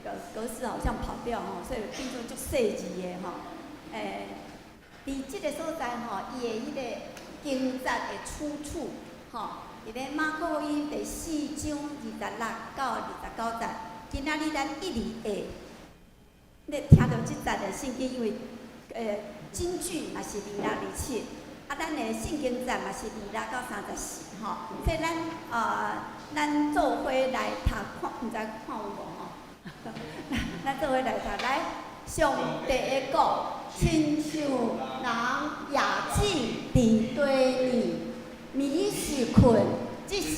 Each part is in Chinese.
个格式好像跑掉吼，所以变做足细字的吼。伫即个所在吼，伊的迄个经节的出处吼，伫咧马可福音第4章26到29节。今仔日咱一字下，咧听到即节的圣经，因为金句嘛是26、27，咱的圣经节嘛是26到34吼，所以咱做伙来读看，毋知看有无吼？咱做伙来读来，上帝的国，亲像人夜子伫地里，暝时困，即时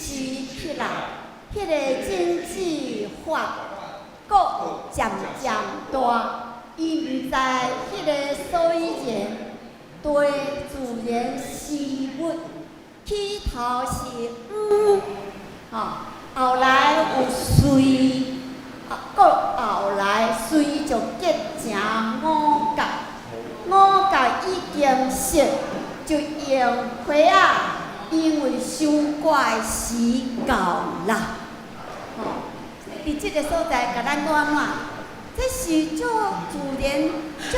起来，迄个经济法，阁渐渐大。伊毋知迄个所以然，对自然事物起头是后来有随，阁后来随就结成五角，五角已经熟，就用花仔，因为伤怪时到啦。伫即个所在，甲咱安怎？这是足自然、足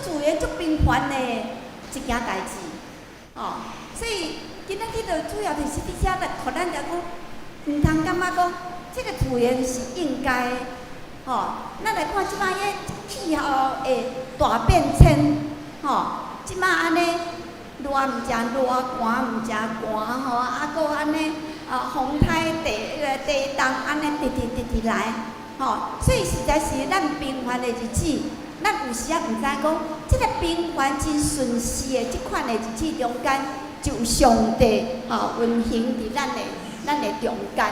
自然、足平凡的一件代志，所以今仔日就主要就是伫遮来，互咱来讲，毋通感觉讲，这个自然是应该，咱来看即摆个气候的大变迁，即摆安尼热毋食热，寒毋食寒，阁安尼风台地动安尼直来。所以实在是咱平凡的日子，咱有时啊毋知讲，即个平凡真顺遂的即款的日子中间，就有上帝运行伫咱的中间，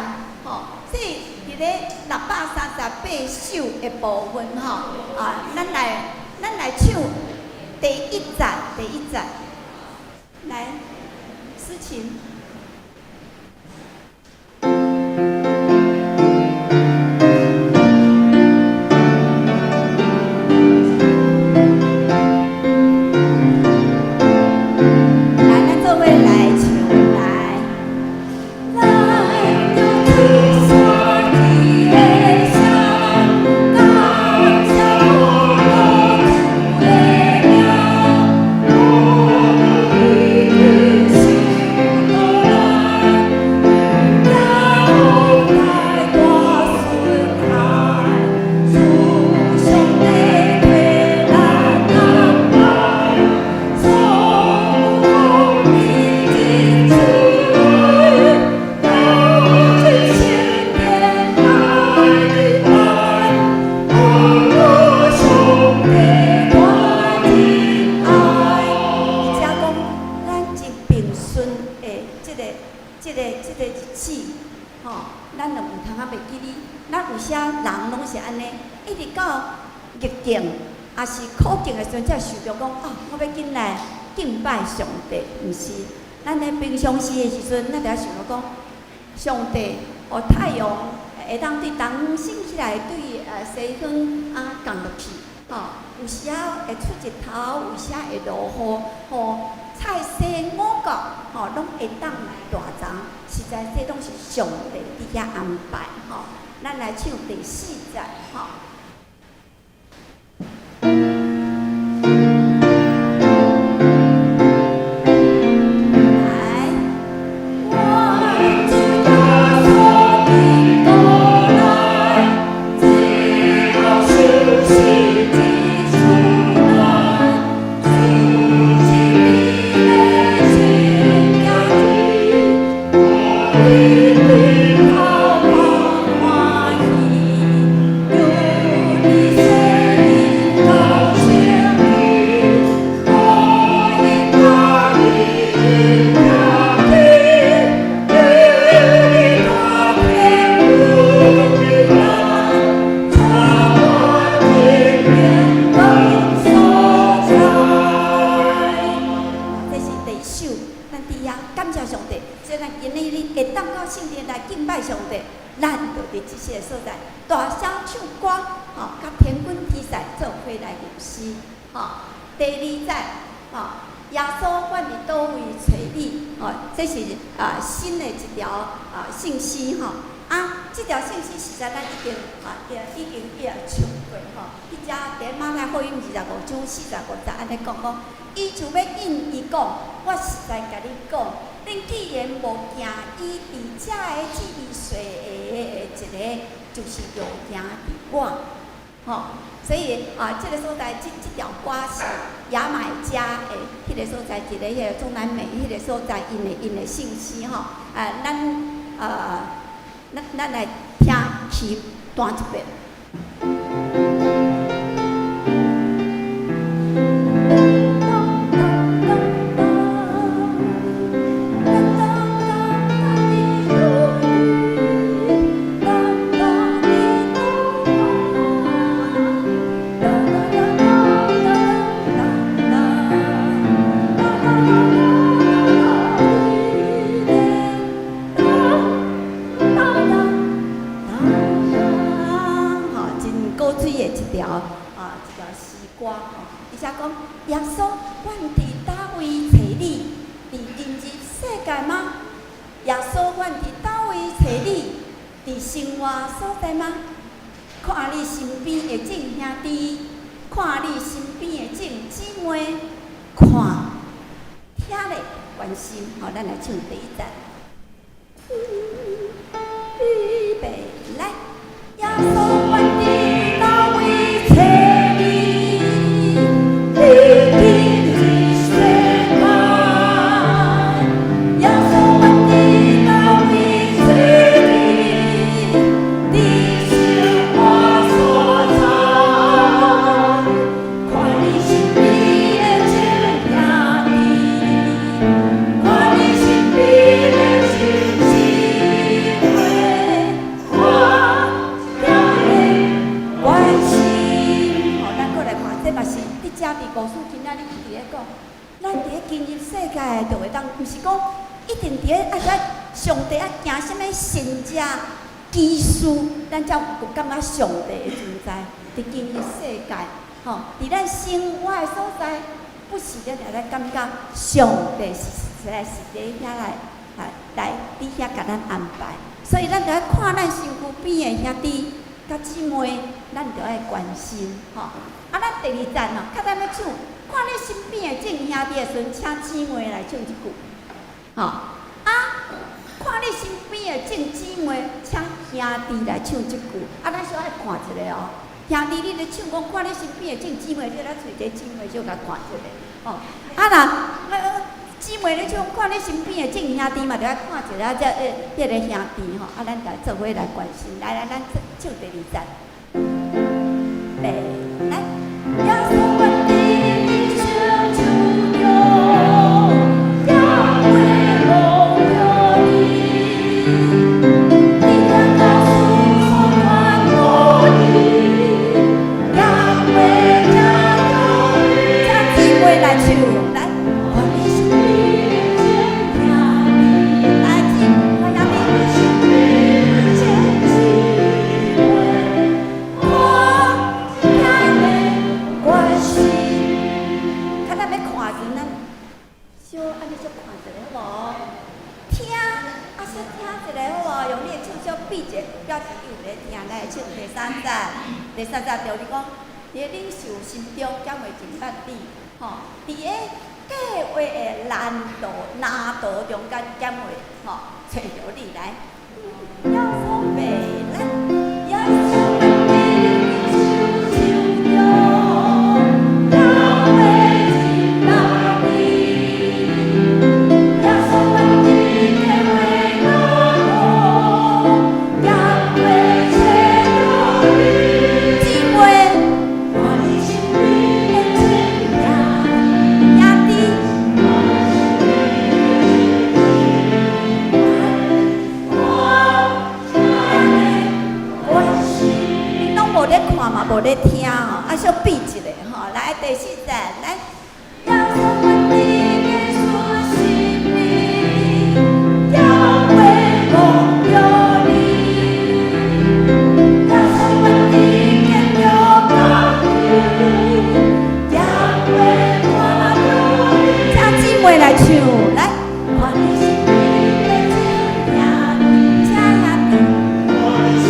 所以伫咧638首的部分咱来唱第一节，来，诗情。上帝毋是，咱咧平常时的时阵，咱就想讲，上帝互太阳会当对东升起来，对西方降落去，有时会出日头，有时会落雨，菜西五角，拢会当来大长，实在这拢是上帝伫遐安排，咱来唱第4节，这是新的一条信息这条信息实在咱已经唱过吼。迄只伫马太福音25章45节安尼讲，伊就要应伊讲，我实在甲你讲，恁既然无行伊伫遮个智慧水的一个，就是要行伫我，吼。所以这个所在，这条歌是牙买加的迄个所在，一个迄个中南美迄个所在，因的信息吼。咱来听其单一遍。而且讲，耶稣，阮伫叨位找你？伫今日世界吗？耶稣，阮伫叨位找你？伫生活所在吗？看你身边的众兄弟，看你身边的众姊妹，看，听咧关心，好，咱来唱第一站。预备来，耶稣，阮伫叨位找你？故事今仔日伊伫咧讲，咱伫咧今日世界就会当，毋是讲一定伫咧上帝行什么神迹奇事，咱才有感觉上帝的存在。伫今日世界，吼，伫咱生活的所在，不是咱来感觉上帝是伫遐来伫遐甲咱安排。所以咱着爱看咱身躯边的兄弟甲姊妹，咱着爱关心，吼。咱第二站吼，较咱要唱，看你身边的众兄弟的时阵，请姊妹来唱一句，吼看你身边的众姊妹，请兄弟来唱一句，咱小爱看一下哦。兄弟，你咧唱讲，看你身边的众姊妹，你来找一个姊妹，小甲看一下，哦。姊妹咧唱，看你身边的众兄弟嘛，着爱看一下迄个兄弟吼，咱来做伙来关心，来，咱唱第二站，来。耶稣，阮伫你手中有，也会荣耀你。你的告诉所传播你，也会加油你。请姊妹来唱，来，看你身边的兄弟，来，看兄弟身边的姊妹，关心，较咱要看时，咱小安尼小看一下好无？听，小听一下好无？用你的手小比一下，表示你有咧听。咱来唱第三站，第三站着你讲，伫咧领袖心中将会真捌你，吼，伫咧计划的难度中间将会吼找着你来，要说未来，要说无咧听吼，小比一下吼，来第四站，来。要说阮伫耶稣心里，也会荣耀你。要说阮伫天中高举，也会看到你。请姊妹来唱，来。看你心里的真兄弟，请兄弟。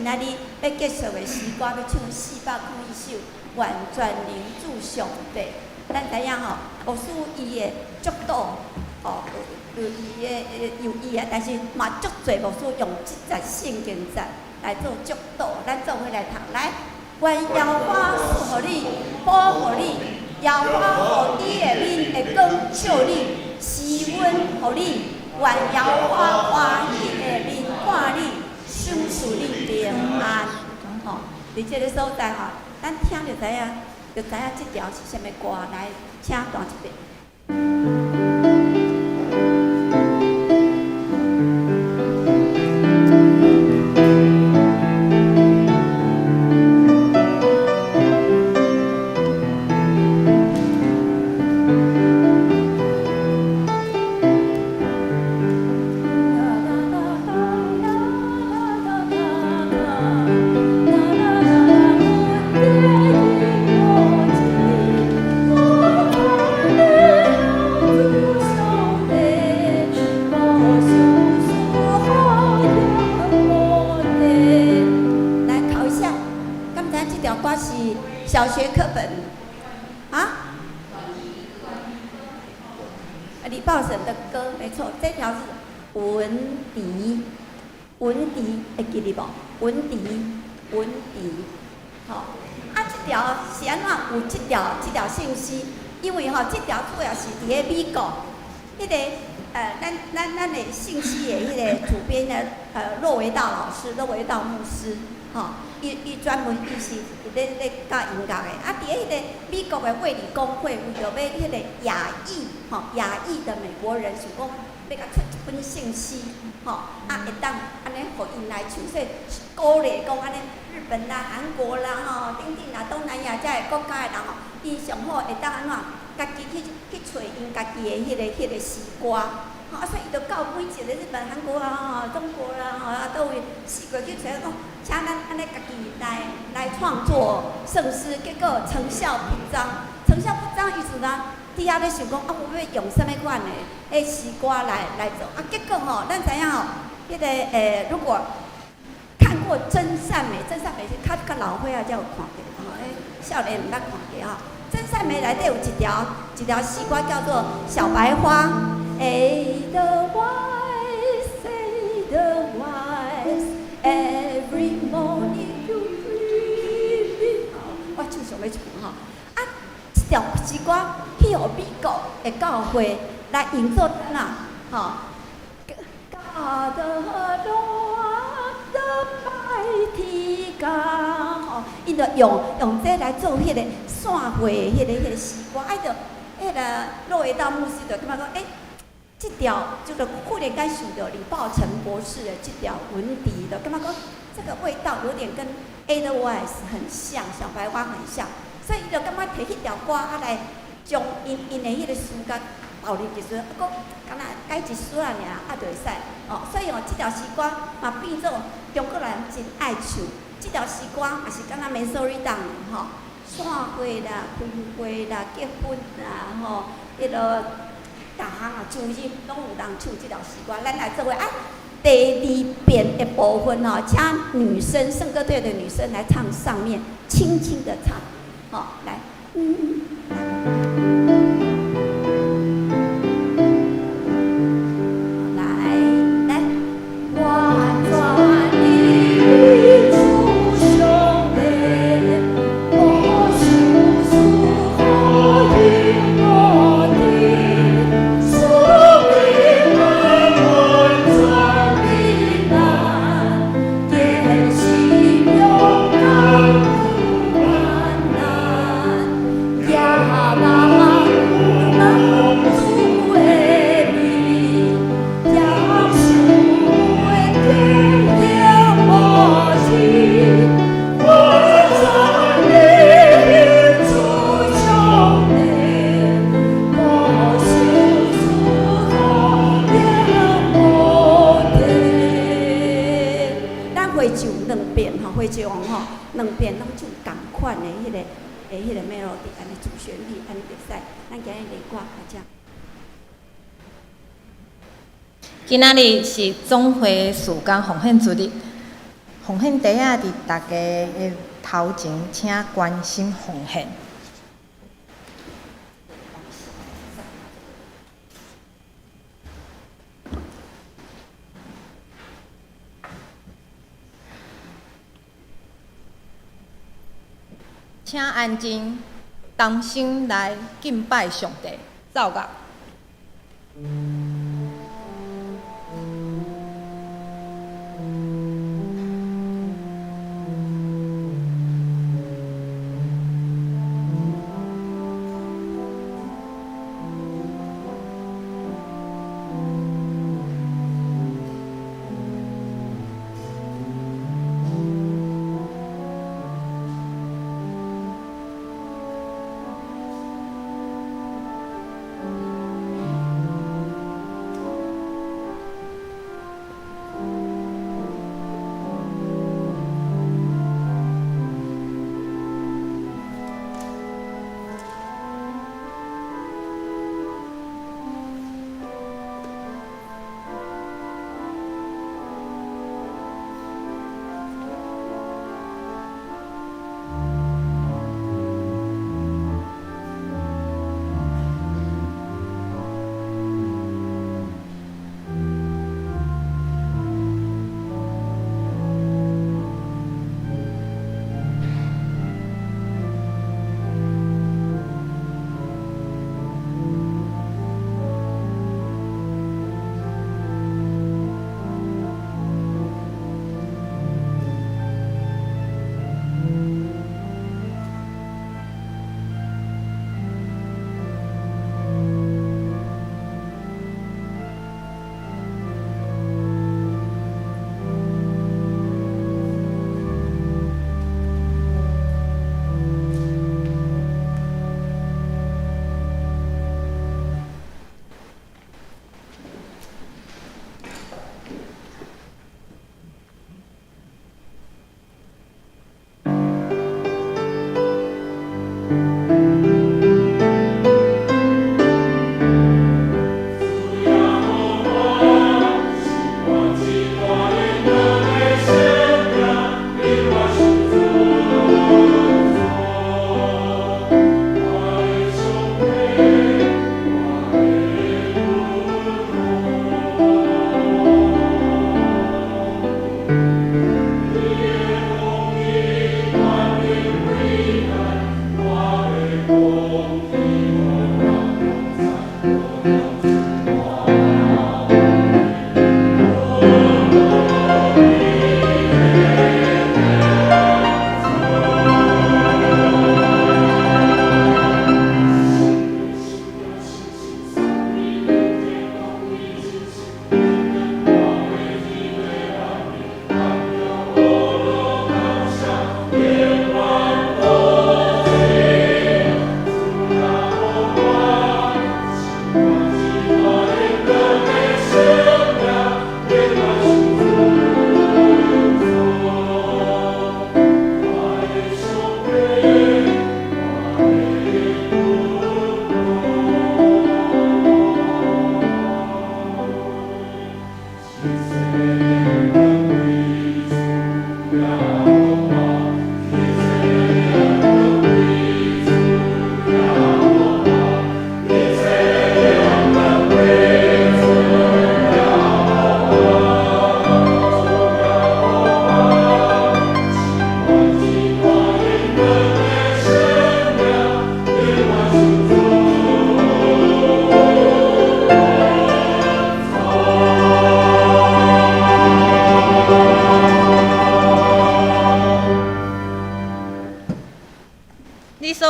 今仔日要结束的时歌，要唱400块一首，完全凝住上帝。咱知影吼，牧师伊的足道，有伊的，但是嘛足侪牧师用即节圣经节来做足道，咱做伙来读来。愿耶和华赐予你，保护你，耶和华予伊的面会光照你，施恩予你。愿耶和华欢喜的面看你，赏赐你平安。吼，伫即个所在吼，咱听着知影，即条是啥物歌，来，请弹一遍。小学课本啊，李豹神的歌没错，这条是文迪，会记哩无？文迪，好、啊，这条是安怎有这条信息？因为吼，这条主要是伫咧美国，迄、个咱的信息的迄个主编的洛维道老师，洛维道牧师，吼、伊专门伊是咧教音乐的，啊，伫迄个美国的卫理公会，为着要迄个亚裔的美国人，想讲要甲出一本信息，吼、啊，会当安尼互因来唱，说鼓励讲安尼日本啦、韩国啦、吼，等等啦，东南亚遮个国家的人吼，伊上好会当安怎，家己去找因家己的迄个诗歌。吼，啊，所以伊就到每一个日本、韩国啊、中国啦，吼啊，倒位四国去找讲，请咱安尼家己来创作圣诗，结果成效不彰。成效不彰，意思呢，底下咧想讲，啊，我要用什么款的迄诗歌来做？啊，结果吼，咱知影吼，迄个如果看过《真善美》，是较老岁仔才有看过，吼，少年毋捌看过吼。《真善美》内底有一条诗歌叫做《小白花》。Every morning you breathe。我唱上尾一句吼，啊，这条诗歌去互美国的教会来营造咱啊，吼。God the mighty God， 吼，因着用这来做迄个散会迄个诗歌，啊，着迄个洛维道牧师就感觉讲，这条就是忽然间想到李抱成博士的这条文迪的，感觉讲这个味道有点跟 Edelweiss 很像，小白花很像，所以伊就感觉摕迄条歌啊来将因的迄个诗歌包入去，说啊，讲敢若改一丝啊尔，啊就会使哦。所以哦，这条诗歌嘛变做中国人真爱唱。这条诗歌也是敢若美索里党吼，散会啦、开会啦、结婚啦吼，迄个。逐项啊，主日拢有人唱这条诗歌，咱来做伙啊。第二遍的部分吼，请女生圣歌队的女生来唱上面，轻轻的唱，好，来，今仔日是总会事工奉献主日，奉献袋仔伫大家的头前，请关心奉献。请安静，同心来敬拜上帝，奏乐。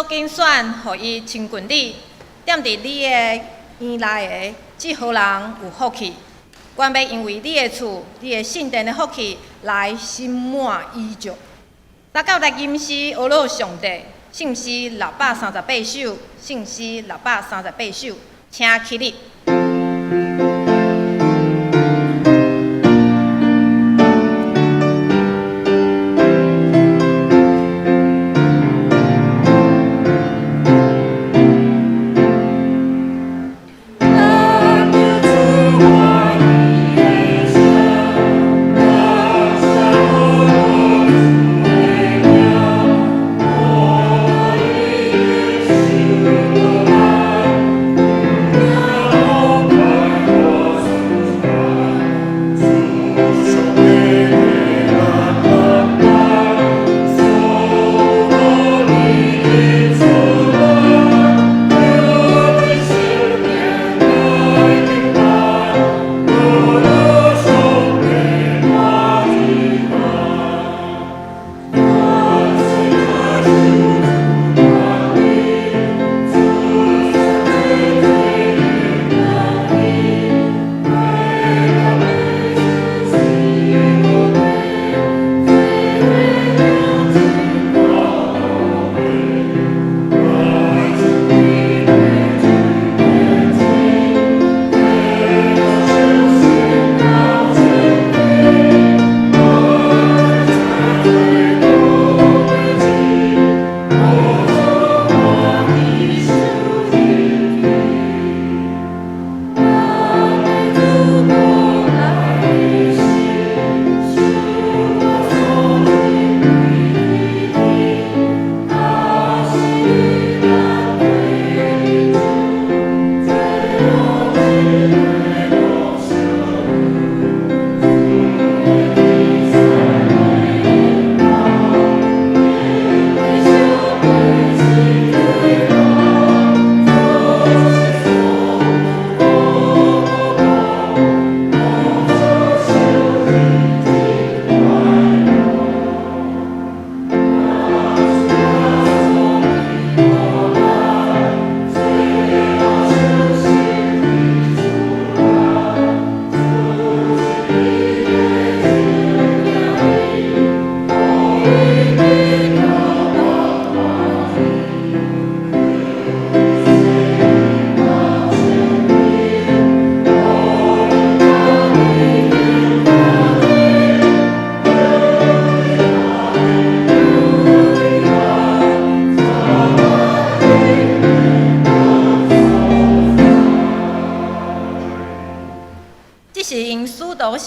精选，互伊亲近你，踮伫你的院内的即号人有福气。愿要因为你的厝、你的圣殿的福气来心满意足。咱到来吟诗学乐上帝，圣诗638首，圣诗638首，请起立。我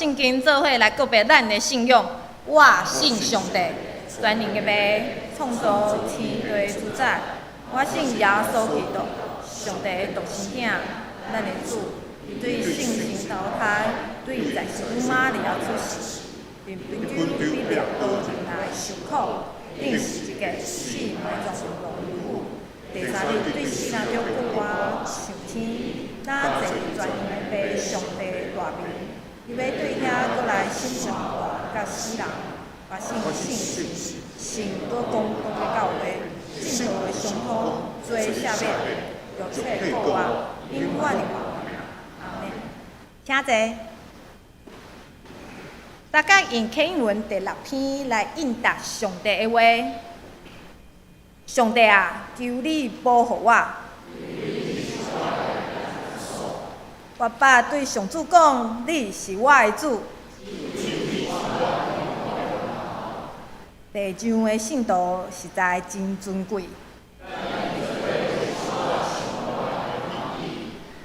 圣经做伙来告别咱的信仰。我信上帝，全能的爸，创造天地主宰。我信耶稣基督，上帝的独生子，咱的主，伊对圣神投胎，对在世女玛利亚出世，并分居比掠多年来受苦，定是一个死埋葬荣辱。第三日对死人中复活上天，那坐全能的爸上帝的大名，伊要对遐过来审判活甲死人，我信圣神，信多公道的教会，正道的相通，做下面，肉体复活，永远的活。阿门。请坐。大家用启文第6篇来应答上帝的话。上帝啊，求你保护我。我爸对上主讲：“你是我的主。”地上的信徒实在真尊贵。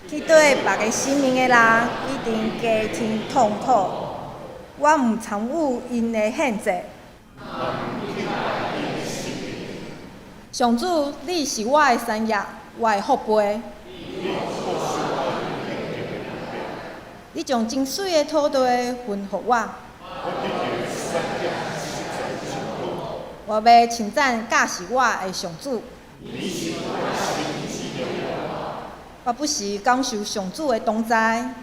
去对别个生命的人，一定加添痛苦。我毋参与因的限制。上主，你是我的山野，我的福杯。你将真水的土地分予我。我要称赞教是我的上主。我不时感受上主的同在。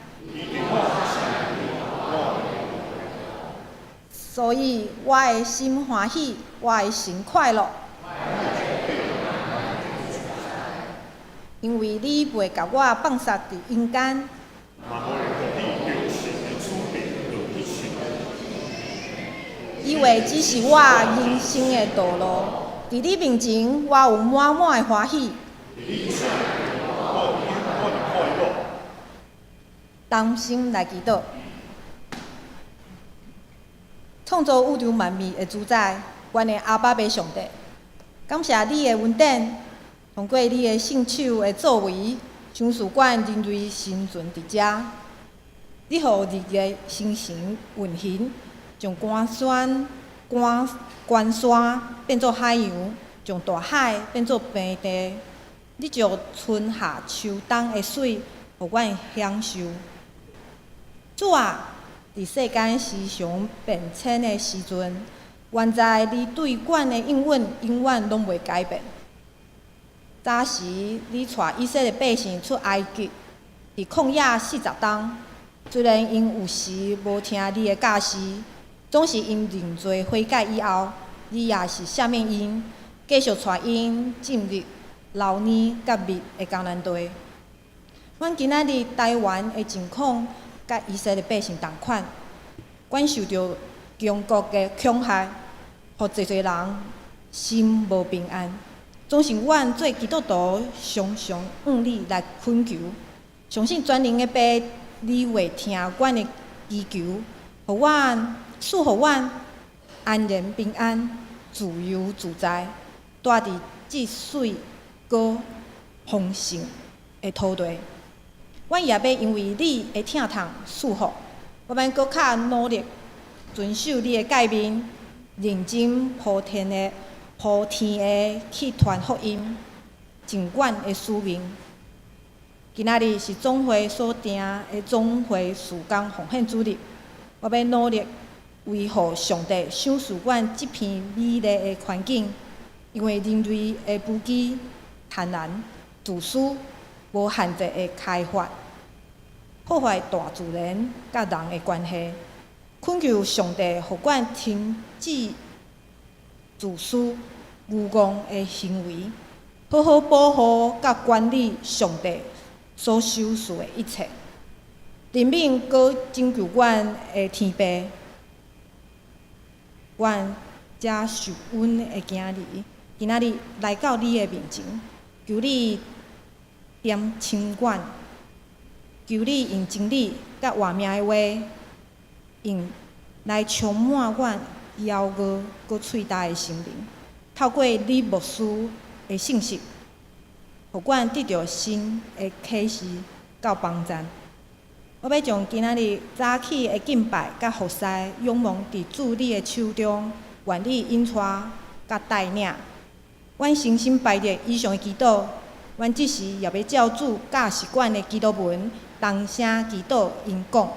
所以我的心欢喜，我的心快乐。因为你袂甲我放杀伫阴间，以为只是我人生的道路。伫你面前，我有满满的欢喜。同心来祈祷。创造宇宙万物的主宰，阮的阿爸爸上帝，感谢你的恩典，通过你的圣手的作为，相属阮人类生存伫遮。你互日月星辰运行，将关山变作海洋，将大海变作平地。你将春夏秋冬的水，互阮享受。主啊！伫世间时常变迁的时阵，原在你对阮的应允永远拢袂改变。早时你带以色列百姓出埃及，伫旷野40冬，虽然因有时无听你的教示，总是因认罪悔改以后，你也是赦免因，继续带因进入流年甲蜜的艰难地。阮今仔日台湾的情况，甲以色列百姓同款，阮受到中国的恐吓，互侪侪人心无平安。总是阮做基督徒，常常向你来恳求，相信全能的爸，你会听阮的祈求，互阮赐互阮安然平安、自由自在，住伫这水果丰盛的土地。阮也要因为你的疼痛赐福，我们搁较努力遵守你的诫命，认真普天的去传福音，尽阮的使命。今仔日是总会所定的总会事工奉献主日，我要努力维护上帝赏赐阮这片美丽的环境，因为人类的不羁、贪婪、自私、无限制的开发，破坏大自然甲人的关系。恳求上帝，互阮停止自私、愚妄的行为，好好保护甲管理上帝所收赐的一切。人民搁拯救阮的天父，阮这受恩的囝儿，今仔日来到你的面前，求你点醒阮，求你用真理甲活命的话，用来充满阮骄傲搁喙焦的心灵。透过你牧师的信息，互阮得到新的启示甲帮助。我要将今仔日早起的敬拜甲服侍，仰望伫主你的手中，愿你引带甲带领。阮诚心拜列以上的祈祷，阮即时也要照主教习惯的祈祷文，同声祈祷因讲。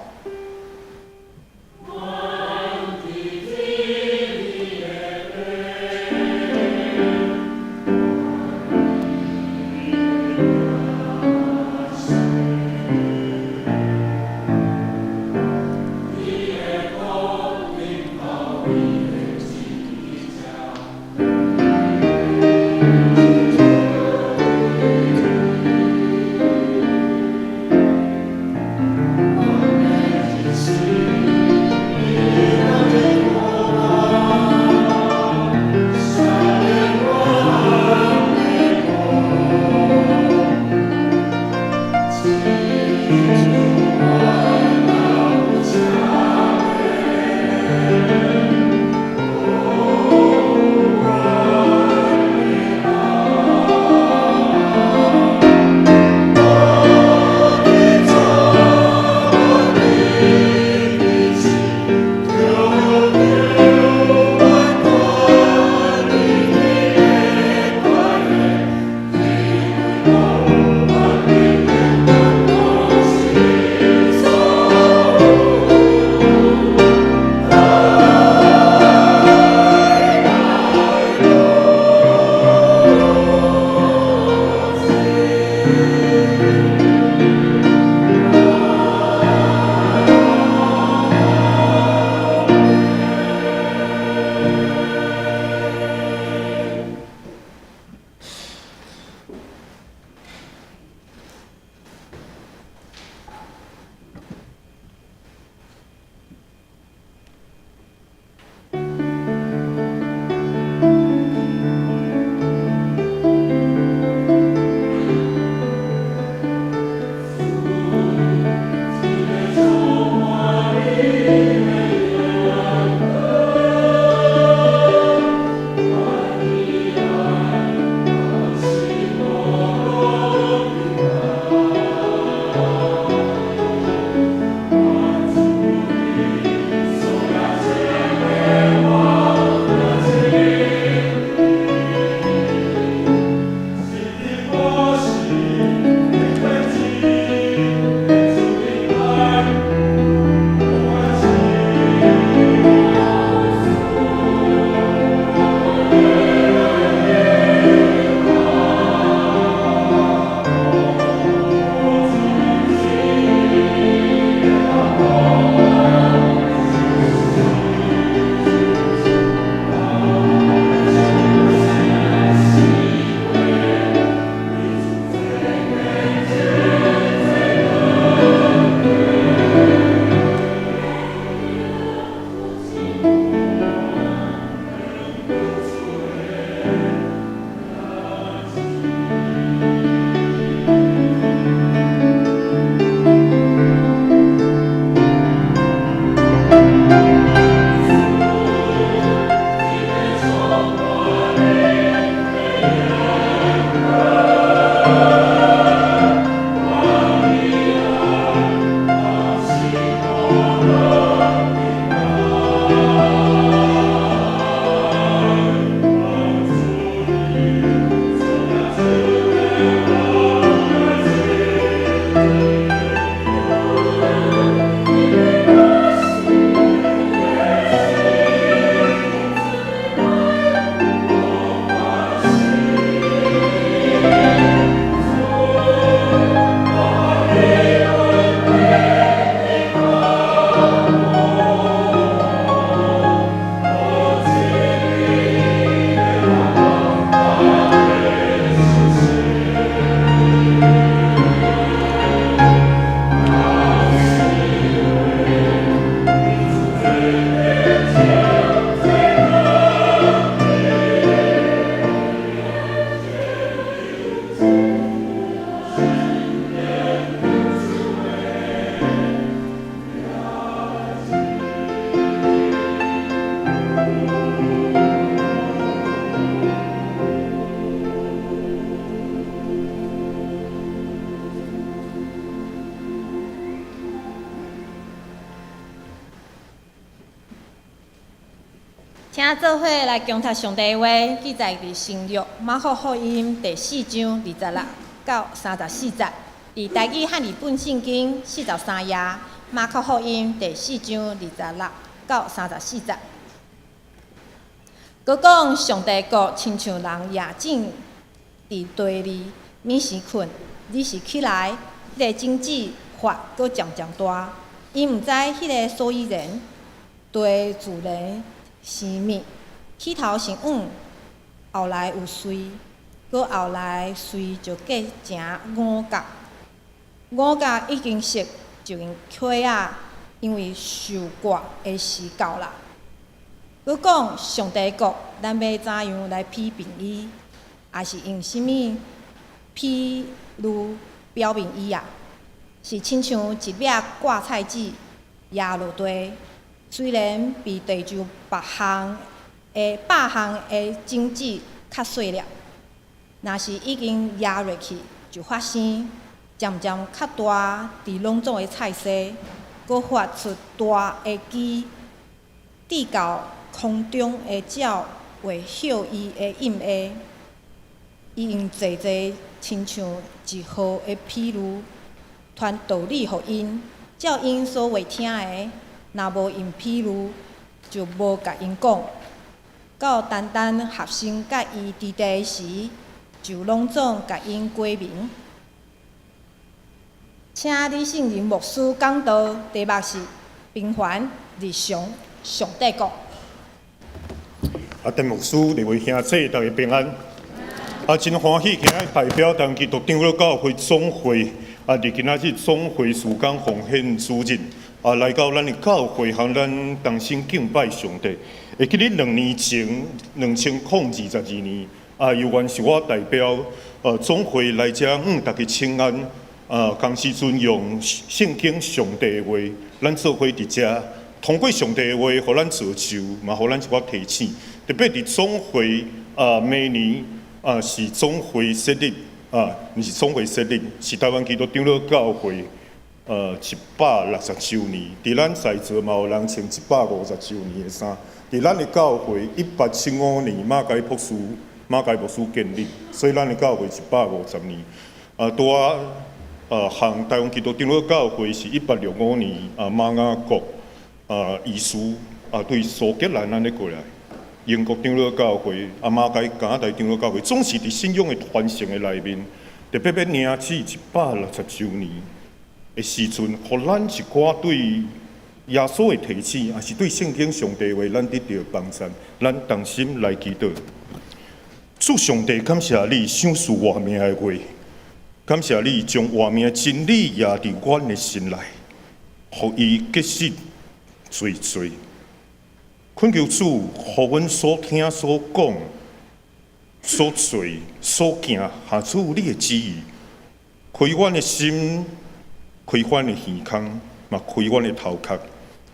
请做伙来共读上帝话，记载伫新约马可福音第4章26到34节，伫台语汉语本圣经43页，马可福音第4章26到34节。佮讲上帝国亲像人夜静伫地里，免时困，你是起来，迄个经济发佮渐渐大，伊毋知迄个所以然，对自然生命，起头是黄，后来有水，佮后来水就结成五角，五角已经熟，就用起啊，因为受割的时到啦。佮讲上帝国，咱要怎样来批评伊，也是用啥物譬如表明伊啊？是亲像一粒挂菜籽压落地。虽然比地球别项的种子较细粒，若是已经压落去，就发生渐渐较大，伫拢总的菜色，佮发出大的枝，滴到空中的鸟会歇伊的荫下。伊用济济亲像一号的譬如，传道理互因，照因所袂听的。若无用譬如，就无甲因讲。到单单合心甲伊伫地时，就拢总甲因归明。请李圣仁牧师讲道，题目是“平凡日常上帝国”。陈牧师，各位兄弟，大家平安。真欢喜，今仔代表当基督长老教会总会，伫今仔日总会时间奉献主日。来到咱的教会，和咱同心敬拜上帝。会记得2年前，2022年，由原是我代表总会来遮大家请安。当时阵用圣经上帝的话，咱做伙伫遮，通过上帝的话，互咱造就，嘛互咱一寡提醒。特别伫总会明年是总会设立毋是总会设立，是台湾基督长老教会。160周年，伫咱在座嘛有人穿150周年的衫。伫咱的教会1875年马偕牧师建立，所以咱的教会150年。向台湾基督长老教会是1865年马雅各医师对苏格兰安尼过来。英国长老教会马偕加拿大长老教会，总是伫信仰的传承的内面，特别要领起160周年。的时阵，互咱一寡对耶稣的提醒，也是对圣经上帝话，咱得到帮助。咱同心来祈祷。主上帝，感谢你赏赐活命的话，感谢你将活命的真理压伫阮的心内，互伊结实罪罪。恳求主，互阮所听所讲、所做所行，下出你的旨意，开阮的心。开阮的耳孔，嘛开阮的头壳，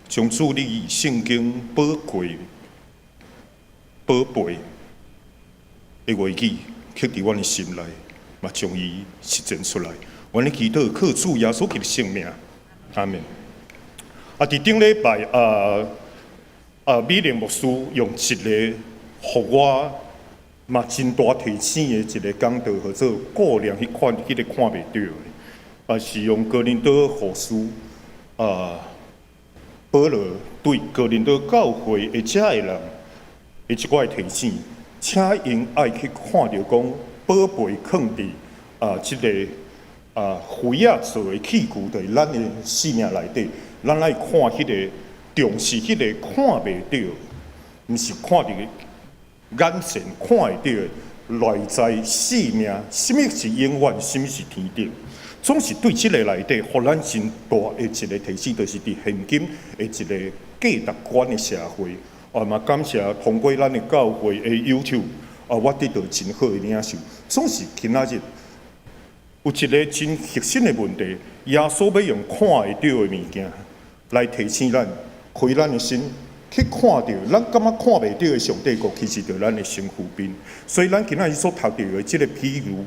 将主你圣经宝贝的话语刻伫阮的心内，嘛将伊实践出来。阮的祈祷靠主耶稣基督的圣名，阿门。伫顶礼拜美玲牧师用一个互我嘛真大提醒的一个讲道，叫做顾念迄个看袂到的。是用哥林多后书保罗对哥林多教会的遮个人的一寡提醒，请因爱去看到讲宝贝藏伫即个灰仔做的器具在咱的生命内底，咱爱看迄个重视迄个看袂到，毋是看到眼前看会到的内在生命，什么是永远，什么是天顶。总是对即个内底，互咱真大的一个提醒，就是伫现今的一个价值观的社会。嘛感谢通过咱的教会的 YouTube，我得到真好的领受。总是今仔日有一个真核心的问题，耶稣要用看会到的物件来提醒咱，开咱的心，去看到咱感觉看袂到的上帝国，其实就咱的身躯边。所以咱今仔日所读到的即个譬如，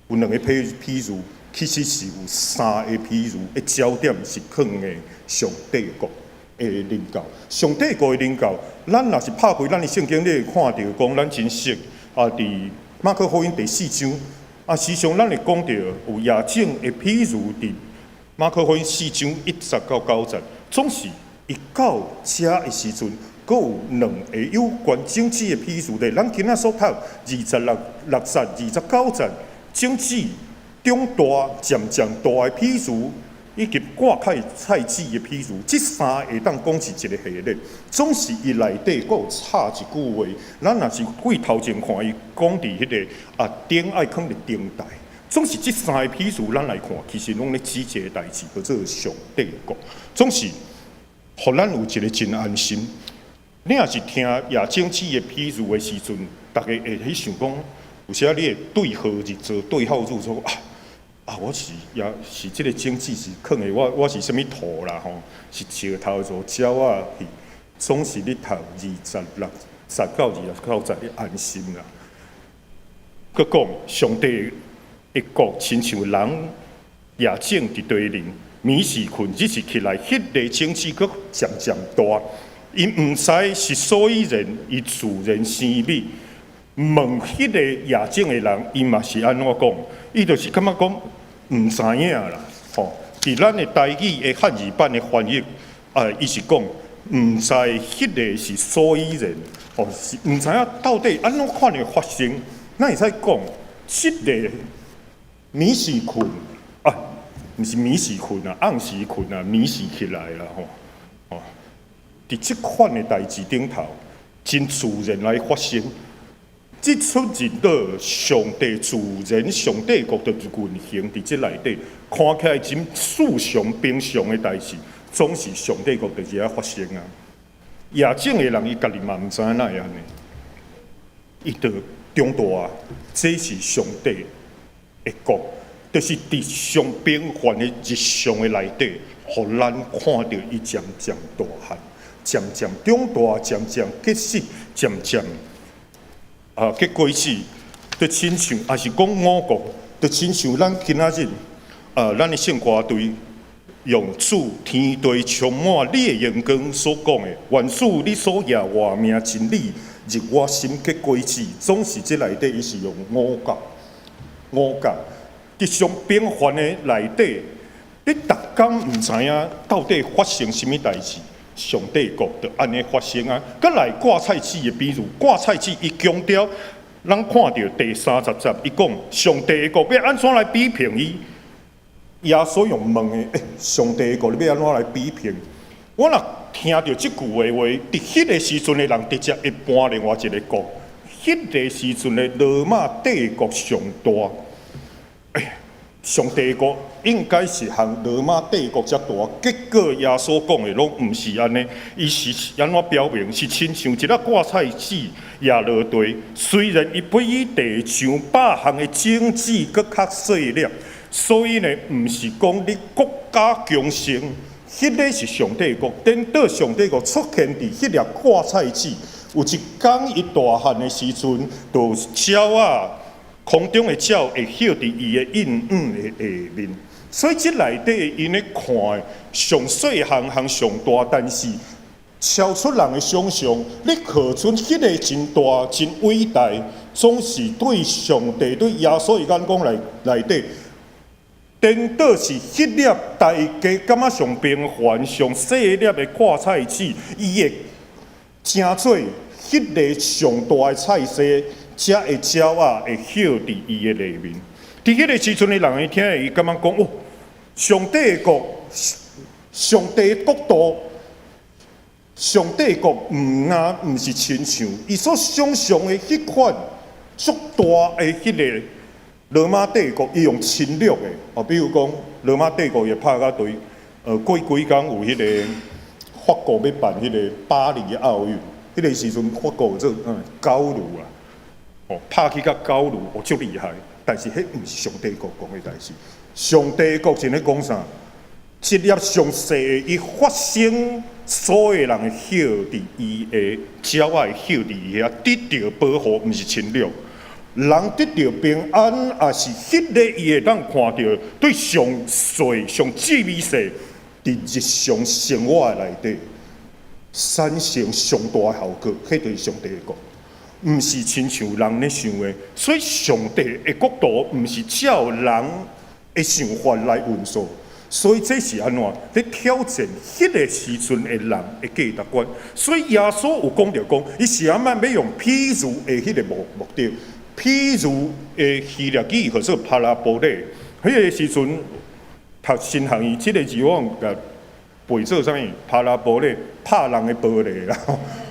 有2个譬如，其实是有3个譬如，焦点是放在上帝国的领导。上帝国的领导，咱若是拍开咱的圣经，你会看到讲，咱真实伫马可福音第4章时常咱会讲到有亚种的譬如伫马可福音4章1到9节，总是一到遮的时阵，佫有2个有关政治的譬如咧。咱今仔所读26、60、29节，政治中大、渐渐大的譬如，以及挂开菜籽的譬如，这3个会当讲是一个系列。总是伊内底佫有插一句话，咱若是对头前看伊讲伫迄个顶爱放伫顶台。总是这3个譬如，咱来看，其实拢咧指一个代志，叫做上帝国。总是，互咱有一个真安心。你若是听亚种子的譬如的时阵，大家会去想讲，有时你会对号入座，对号入座我也是这个种子是放的，我是啥物土啦吼，是石头做鸟啊去，总是你读26到29节，你安心啦。佮讲上帝的国亲像人野种伫地里，暝时困，日时起来，迄个种子佮渐渐大。伊毋知是所以然，伊自然生美。问迄个野种的人，伊嘛是安怎讲？伊就是感觉讲毋知影啦。吼，伫咱的台语的汉语版的翻译，伊是讲毋知迄个是所以然，吼是毋知影到底安怎款的发生。咱会使讲，即个暝时困毋是暝时困暗时困暝时起来啦，吼。伫即款的代志顶头，真自然来发生。即出入到上帝自然、上帝国的运行伫即内底，看起来真世上平常的代志，总是上帝国就是遐发生啊。野种的人伊家己嘛毋知影哪会安尼，伊就中大这是上帝的国，就是伫上平凡的日常的内底，互咱看到伊渐渐大汉。渐渐长大，渐渐结实，渐渐结果子，就亲像也是讲五国，就亲像咱今仔日咱的圣歌队用主天地充满你的阳光所讲的，愿主你所业话命真理，入我心结果子，总是这内底伊是用五角，伫上平凡的内底，你逐工毋知影到底发生什么代志。上帝国就安尼发生啊！佮来挂菜籽的比如，挂菜籽伊强调，咱看到第30节，伊讲上帝的国要安怎来比评伊？耶稣用问的，上帝的国你要安怎来比评？我若听到即句话，伫迄个时阵的人直接会搬另外一个国，迄个时阵的罗马帝国上大。上帝国应该是和罗马帝国遮大，结果耶稣讲的拢毋是安尼，伊是安怎表明？是亲像一粒挂菜籽也落地，虽然伊比地上100项的种子佫较细粒，所以呢，毋是讲你国家强盛，迄个是上帝国。等到上帝国出现伫迄粒挂菜籽，有一天伊大汉的时阵，就鸟啊。空中的鸟会歇伫伊的阴的下面，所以即内底因咧看上细项上大，但是超出人的想象。你靠出迄个真大真伟大，总是对上帝对耶稣的眼光内底，颠倒是迄粒大家感觉上平凡上细粒的挂菜籽，伊会成做迄个上大的菜色。遮的鸟会歇伫伊的里面，伫迄个时阵的人会听伊感觉讲上帝的国，上帝的国度，上帝的国毋是亲像伊所想象的迄款足大的迄个罗马帝国，伊用侵略的比如讲罗马帝国也拍到对过几工有迄个法国要办迄个巴黎的奥运，迄个时阵法国有做高卢啊。拍去甲九如，足厉害，但是迄毋是上帝国讲的代志。上帝国是咧讲啥？一粒上细的，伊发生，所有人会歇伫伊的鸟仔会歇伫伊遐，得到保护，毋是侵略。人得到平安，也是迄个伊会当看到对上细、上细微细，伫日常生活的内底，产生上大的效果，迄就是上帝的国，毋是亲像人咧想的。所以上帝的国度毋是照人的想法来运作。所以这是安怎？咧挑战迄个时阵的人的价值观。所以耶稣有讲着讲，伊是阿慢要用譬如的迄个目的，譬如的希腊语叫做帕拉波勒。迄个时阵读新学院，即个字我甲背做啥物？帕拉波勒，拍人的玻璃啦，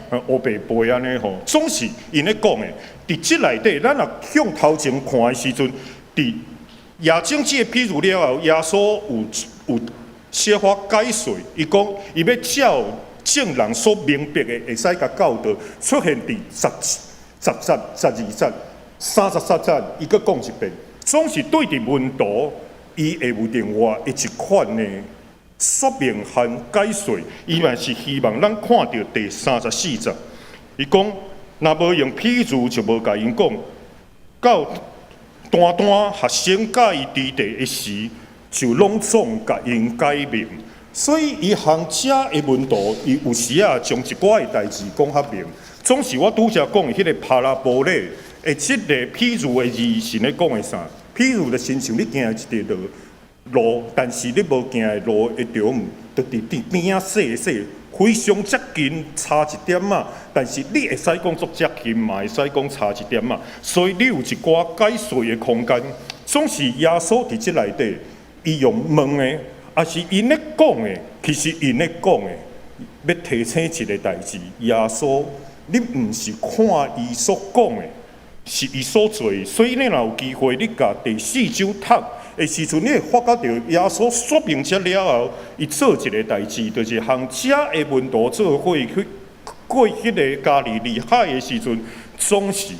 黑白背安尼吼，总是因咧讲的。伫即内底，咱若向头前看的时阵，伫亚经即个譬如了后，耶稣有小可解说，伊讲伊要照正人所明白的，会使甲教导出现伫10节、12节、33节，伊阁讲一遍，总是对伫文图，伊会有另外一款的说明和解说，伊嘛是希望咱看到第34节，伊讲若无用譬如，就无甲因讲到。单单学生教伊知地的时，就拢总甲因解明。所以伊行遮的文图，伊有时啊将一寡的代志讲较明。总是我拄则讲的迄个帕拉波勒的即个譬如的字是咧讲的啥？譬如就亲像你行一条路，但是你无行的路的中午，就伫边仔细细。非常接近，差一点仔，但是你会使讲足接近嘛，会使讲差一点仔，所以你有一寡解说的空间。总是耶稣伫即内底，伊用问的，也是因咧讲的，其实因咧讲的，要提醒一个代志：耶稣，你毋是看伊所讲的，是伊所做的。所以你若有机会，你甲第4章读。的时阵，你会发觉到耶稣说明遮了后，伊做一个代志，就是向遮的门徒做伙去过迄个加利利海的时阵，总是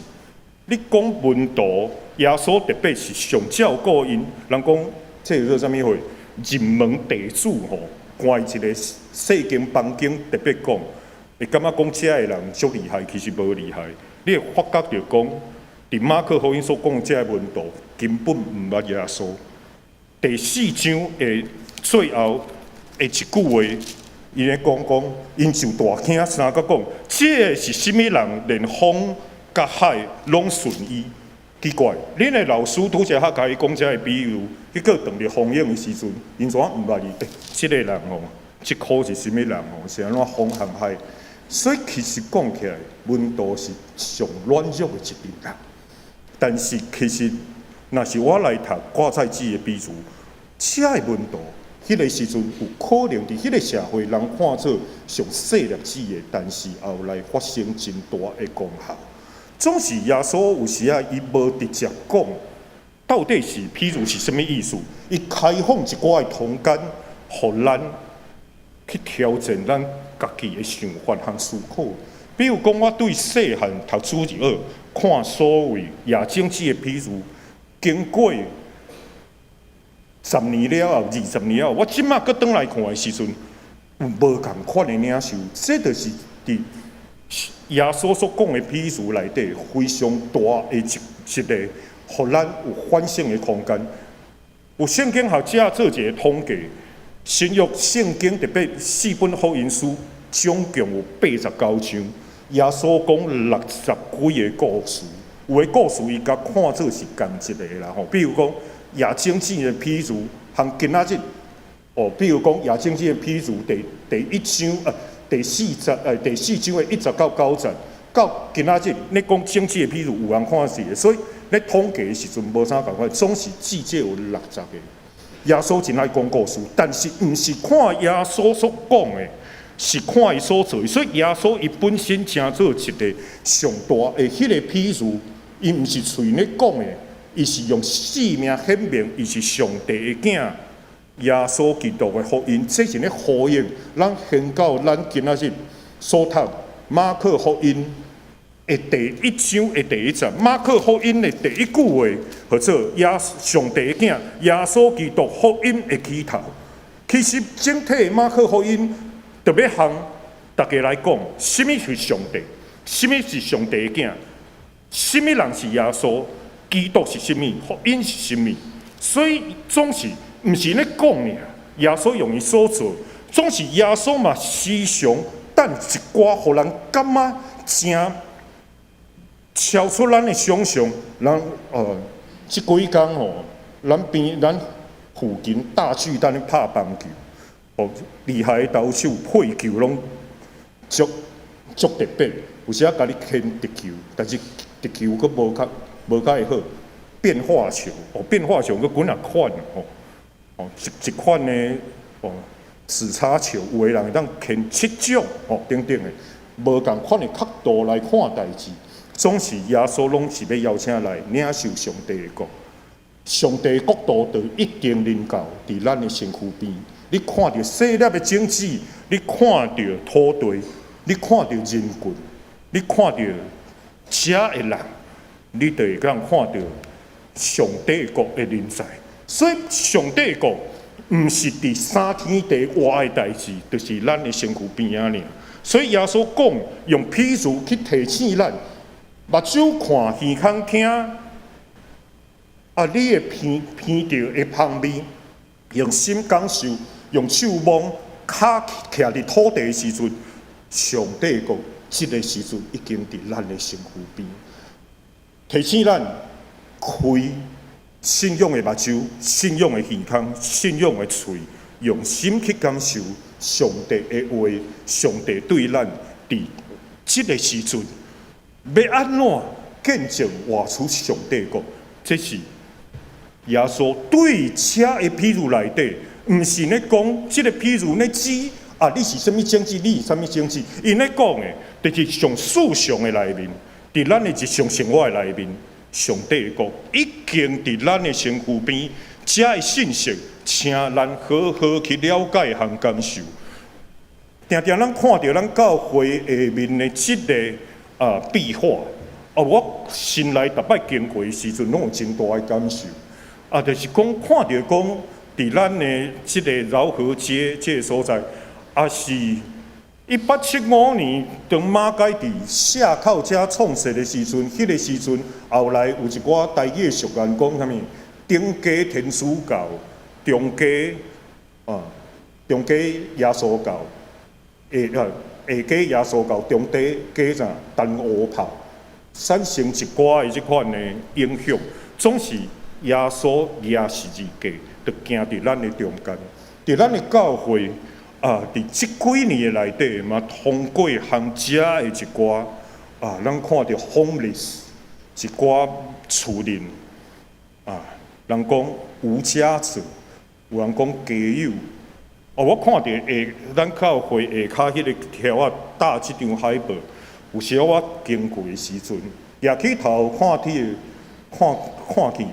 你讲门徒，耶稣特别是上照顾因，人讲这叫做啥物货？入门弟子吼，关一个世间房间特别讲，会感觉讲遮的人足厉害，其实无厉害。你会发觉到讲。伫马可福音所讲的这个门徒根本毋捌耶稣。第4章的最后的一句话，伊咧讲，因就大声三个讲，这是甚物人？连风甲海拢顺伊。奇怪，恁的老师拄则甲伊讲这个比喻，结果当着风影的时阵，因怎毋捌伊？这个人哦，这颗是甚物人哦？是安怎风和海？所以其实讲起来，门徒是上软弱的一群人。但是其实，若是我来读挂在字的比如，遮的门徒，迄个时阵有可能伫迄个社会人看做上细粒子的，但是后来发生真大的功效。总是耶稣有时啊，伊无直接讲，到底是譬如是什么意思？伊开放一寡的空间，互咱去挑战咱家己的想法和思考。比如讲，我对细汉读主日学。看所谓亚经济的譬如，经过10年了后、20年了后，我即马搁倒来看的时阵，有无共款的领受，这就是伫耶稣所讲的譬如内底非常大的一个，互咱有反省的空间。有圣经学者做一个统计，新约圣经特别4本福音书，总共有89章。耶稣讲60几个故事，有的故事伊甲看做是同一个啦吼。比如讲亚经济的譬如，和今仔日哦，比如讲亚经济的譬如第1章第4章的1节到9节，到今仔日你讲经济的譬如，有人看是的，所以你统计的时阵无啥共款，总是至少有60个。耶稣真爱讲故事，但是毋是看耶稣所讲的。是看伊所做，所以耶稣伊本身真做一个上大的迄个譬如，伊毋是嘴咧讲的，伊是用生命显明，伊是上帝的囝，耶稣基督的福音，这是咧呼应咱宣告咱今仔日所读马可福音的第1章的第1节，马可福音的第一句话，叫做上帝的囝，耶稣基督福音的起头。其实整体的马可福音。特别向大家来讲，什么是上帝？什么是上帝的囝？什么人是耶稣？基督是什么？福音是什么？所以总是毋是咧讲尔，耶稣用伊所做，总是耶稣嘛时常等一寡，互人感觉真超出咱的想象。咱即几工吼，咱附近大巨蛋咧拍棒球，哦，厉害的投手配球拢足特别，有时啊甲你牵直球，但是直球佫无较会好。变化球，变化球佫几啊款一款呢，直叉球，有个人会当牵7种，等等的，无共款的角度来看代志，总是耶稣拢是要邀请来领受上帝的国。上帝的国度就已经临到伫咱的身躯边。你看到细粒的种子，你看到土地，你看到人群，你看到遮的人，你就会当看到上帝国的临在。所以上帝国毋是伫3天地活的代志，就是咱的身躯边啊尔。所以耶稣讲，用譬如去提醒咱，目睭看，耳孔听，你闻到的香味，用心感受，用手摸，脚徛伫土地的时阵，上帝国即个时阵已经伫咱的身躯边，提醒咱开信仰的目睭、信仰的耳孔、信仰的嘴，用心去感受上帝的话，上帝对咱伫即个时阵要安怎见证活出上帝国，这是耶稣对这的譬如内底，毋是咧讲即个譬如咧指你是甚物种子，你是甚物种子，因咧讲的，就是上世上的内面，伫咱的日常生活的内面，上帝的国已经伫咱的身躯边，这的信息，请咱好好去了解和感受。常常咱看到咱教会下面的即个壁画，我心内逐摆经过的时阵，拢有真大的感受。就是讲看到讲，伫咱的即个饶河街即个所在，是1875年当马街伫社口遮创设的时阵，迄个时阵后来有一寡台语俗言讲啥物？顶家天主教，中家耶稣教，下家耶稣教，中底家啥东欧炮，产生一寡的即款的影响，总是。耶稣也是字架，就行伫咱的中间，伫咱的教会伫即几年的内底嘛，通过行遮的一寡咱看到 homeless 一寡厝人人讲无家者，有人讲家友。我看到咱教会下骹迄个条搭即张海报，有时我经过的时阵，举起头看看去。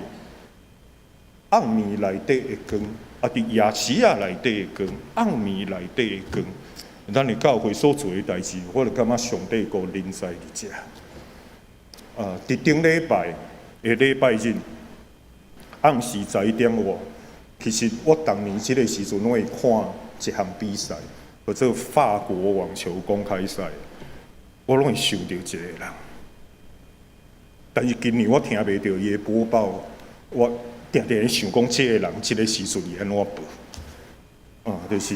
暗暝内底的光，伫夜市内底的光，暗暝内底的光，咱的教会所做的代志，我就感觉上帝国临在伫遮。伫顶礼拜的礼拜日，暗时11点外，其实我当年即个时阵拢会看一项比赛，叫做法国网球公开赛，我拢会想到一个人。但是今年我听袂到伊的播报，我。定定想讲，这个人这个时阵伊安怎报？就是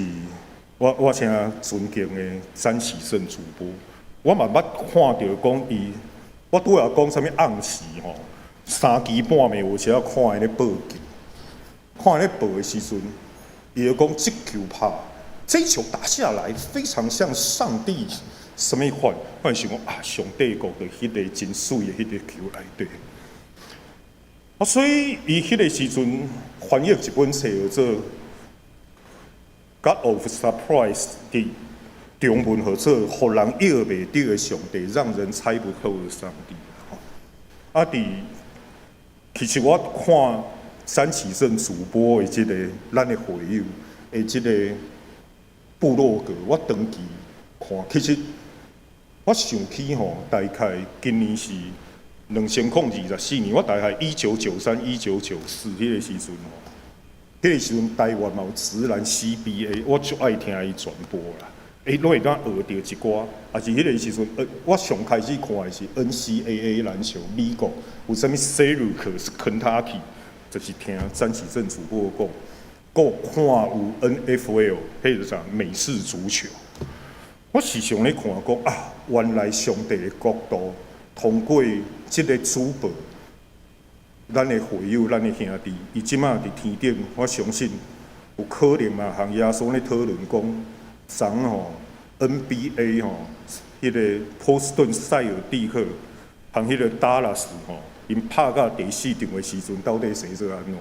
我请尊敬的詹启胜主播，我嘛捌看到讲伊，我拄要讲啥物暗时吼，3更半暝有时啊看伊咧报球，看伊咧报的时阵，伊就讲这球拍，这球打下来非常像上帝什么款，我想讲上帝国的迄个真水的迄个球内底。所以伊迄个时阵翻译一本册叫做《God of Surprise》的中文叫做“互人约袂到的上帝，让人猜不透的上帝”。其实我看詹启胜主播的即个咱的会友的即个部落格，我长期看，其实我想起大概今年是。2024年，我大概1993、1994迄个时阵迄个时阵台湾嘛有自然 CBA， 我最爱听伊传播啦。拢会当学到一寡，也是迄个时阵，我上开始看的是 NCAA 篮球，美国有啥物 Syracuse、Kentucky， 就是听詹启胜主播讲，还有看有 NFL， 迄个啥美式足球。我时常咧看讲啊，原来上帝的国度通过即个主报，咱的会友、咱的兄弟，伊即马伫天顶，我相信有可能嘛，向耶稣咧讨论讲，昨吼 NBA 吼，迄个波士顿塞尔蒂克，向迄个达拉斯吼，因拍到第4场的时阵，到底谁做安怎？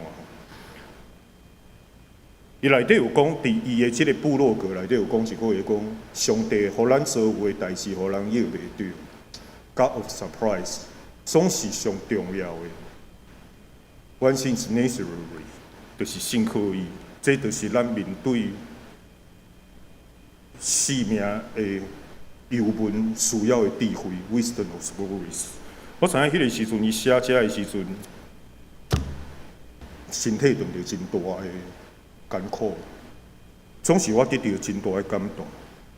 伊内底有讲，伫伊的即个部落格内底有讲一句话，讲上帝互咱做有的代志，互人约袂着。God of surprise， 总是上重要的。One thing's necessary， 就是信靠伊，这就是咱面对生命的游文需要的智慧 ，wisdom of spirits。我知影迄个时阵，伊写这的时阵，身体中着真大的艰苦，总是我得到真大的感动。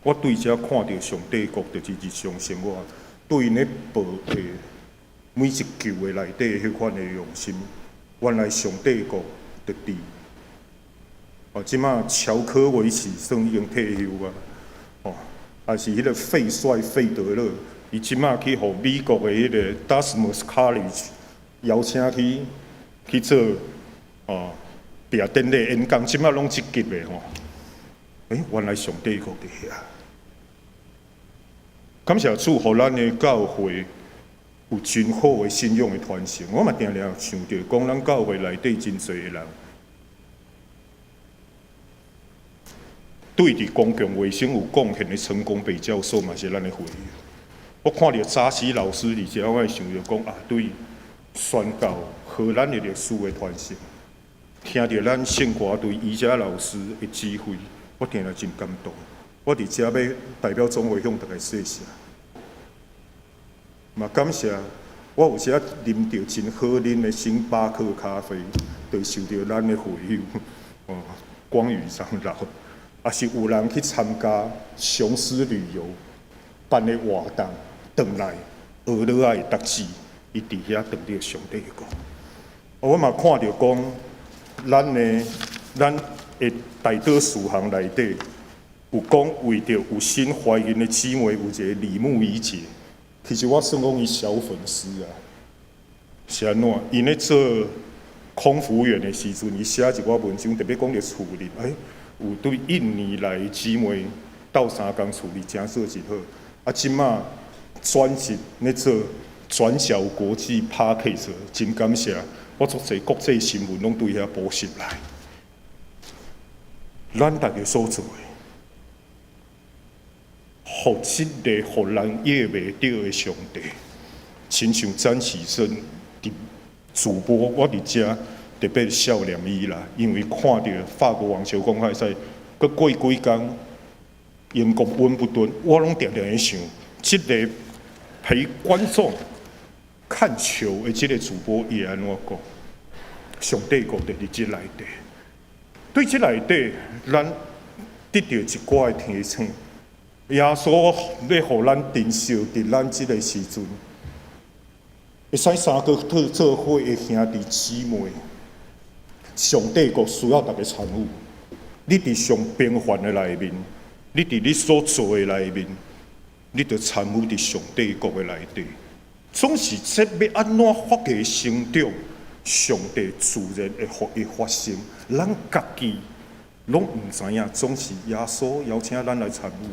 我对遮看到上帝国就是日常生活，对因咧报的每一球的内底迄款的用心，原来上帝国就伫。即马乔科维奇算已经退休啊，还是迄个费帅费德勒，伊即马去互美国的迄个 Dartmouth College 邀请去做毕业典礼演讲，即马拢即级的吼。原来上帝国伫遐。感谢主，互咱的教会有真好的信仰的传承。我嘛定定想着，讲咱教会内底真侪个人，对伫公共卫生有贡献的成功北教授嘛是咱的会友。我看到扎西老师伫遮，我会想着讲对宣教和咱的历史的传承，听到咱圣歌对伊遮老师的指挥，我听了真感动。我伫遮要代表总会向大家谢谢，嘛感谢我有时啊啉到真好啉的星巴克咖啡，就受到咱的会友光宇长老，也是有人去参加雄狮旅游办的活动，回来俄罗斯的特使，伊伫遐得到上帝的国。我嘛看到讲，咱的大多数行内底。有讲为着有心怀孕的姊妹，有一个李木仪姐，其实我算讲伊小粉丝啊。是安怎？伊咧做空服员的时阵，伊写一寡文章，特别讲着处理，有对印尼来的姊妹斗3工处理，真做真好。即马转职咧做转角国际 Podcast， 真感谢。我足侪国际新闻拢对遐报信来，咱大家所做的。互即个互人约袂着的上帝，亲像展示生伫主播，我伫遮特别笑念伊啦，因为看到法国网球公开赛，佮过几工英国温布顿，我拢定定咧想，即个陪观众看球的即个主播伊安怎讲？上帝国伫伫即内底，对即内底，咱得到一寡的提醒。耶稣要互咱珍惜，伫咱即个时阵，会使3个做伙的兄弟姊妹，上帝国需要大家参与。你伫上平凡的内面，你伫你所做的内面，你着参与伫上帝国的内底。总是这要安怎发起成长，上帝自然会互伊发生。咱家己拢毋知影，总是耶稣邀请咱来参与。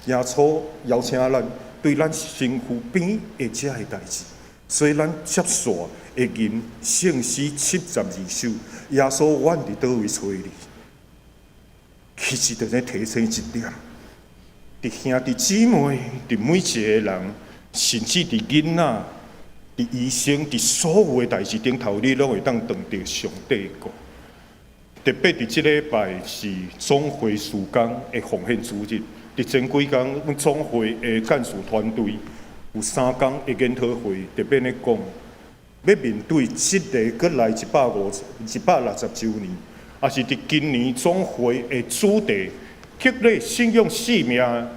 耶稣邀请咱对咱身躯边的遮个代志，所以咱接续会吟圣诗72首。耶稣，阮伫倒位找你？其实就在提醒一点：伫兄弟姊妹，伫每一个人，甚至伫囡仔、伫医生、伫所有的代志顶头，你拢会当当着上帝国。特别伫即礼拜是总会事工的奉献主日。伫前几工，阮总会的干事团队有3工的研讨会，特别咧讲，要面对即个佮来160周年，也是伫今年总会的主题，激励信仰生命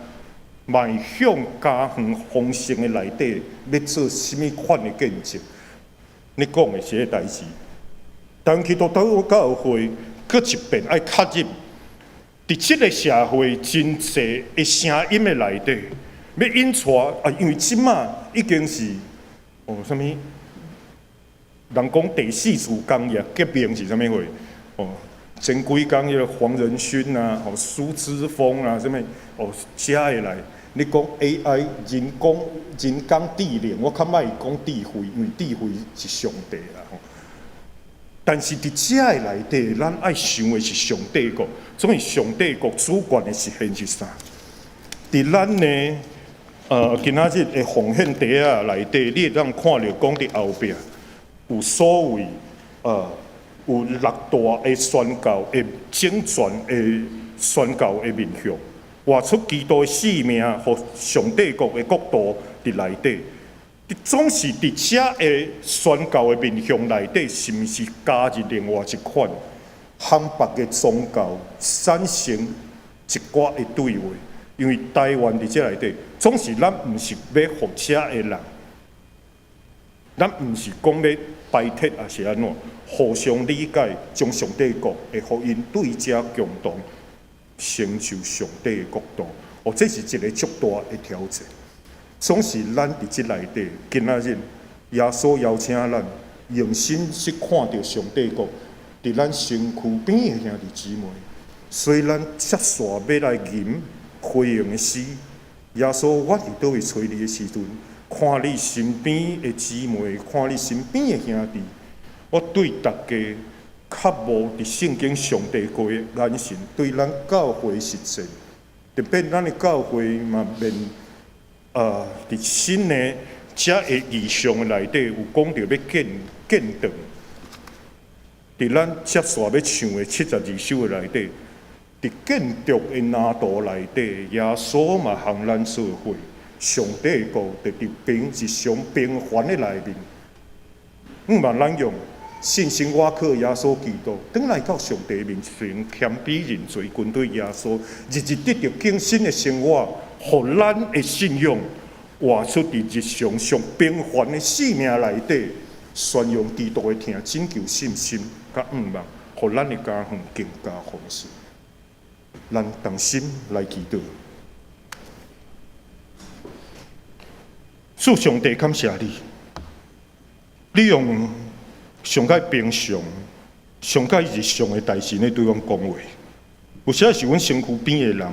迈向家园丰盛的内底，要做甚物款的见证？你讲的是个代志，但基督教会搁一遍爱踏入伫即个社会真济的声音的内底，要引出因为即马已经是什么？人讲第四次工业革命是啥物货？前几工迄个黄仁勋啊，苏之峰啊，什么遮的来，你讲 AI 人工智能，我较歹讲智慧，因为智慧是上帝啦。但是伫遮的内底，咱爱想的是上帝国，所以上帝国主权的实现是啥？伫咱呢今仔日的奉献地啊内底，你会当看到讲伫后壁有所谓有6大的宣教的整全的宣教的面向，活出基督的使命，和上帝国的国度伫内底。总是伫遮的宣教的面向内底，是毋是加入另外一款和别的宗教产生一寡的对话？因为台湾伫遮内底，总是咱毋是要服遮的人，咱毋是讲要摆脱还是安怎？互相理解，将上帝国的福音对遮共同成就上帝的国度。这是一个足大的挑战。总是咱伫即内底，今仔日耶稣邀请咱用心去看到上帝国伫咱身躯边的兄弟姊妹。虽然接线要来吟回应的诗，耶稣我伫倒位找你的时阵，看你身边的姊妹，看你身边的兄弟。我对大家较无伫圣经上帝国的眼神，对咱教会实践，特别咱的教会嘛面伫新的遮个意象的内底，有讲到要建堂，伫咱接线要唱的72首的内底，伫建筑的难度内底，耶稣嘛向咱做伙，上帝国伫日常平凡的内面，嘛咱用。信心我靠耶稣基督，转来到上帝面前，谦卑认罪，跟对耶稣，日日得到更新的生活，互咱的信仰活出伫日常上平凡的生命内底，宣扬基督的听拯救信心，甲望，互咱的家园更加丰盛。咱同心来祈祷，主上帝感谢你，你用。上界平常、上界日常的代志，咧对阮讲话。有时是阮身躯边的人，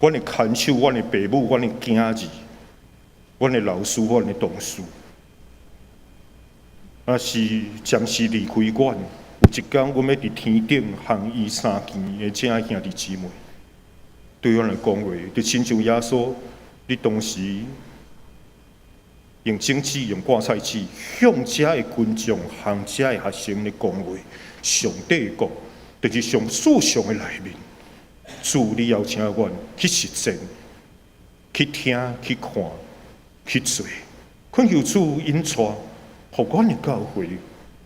阮的牵手、阮的爸母、阮的囝儿、阮的老师、阮的同事，啊是暂时离开阮。有一天，阮要伫天顶行伊三更的这兄弟姊妹，对阮来讲话，就亲像耶稣，你当时。用政治、用挂菜纸，向遮的群众、向遮的学生咧讲话。上帝国就是上世上的内面，主你邀请阮去实践、去听、去看、去做。恳求主引带，互阮的教会、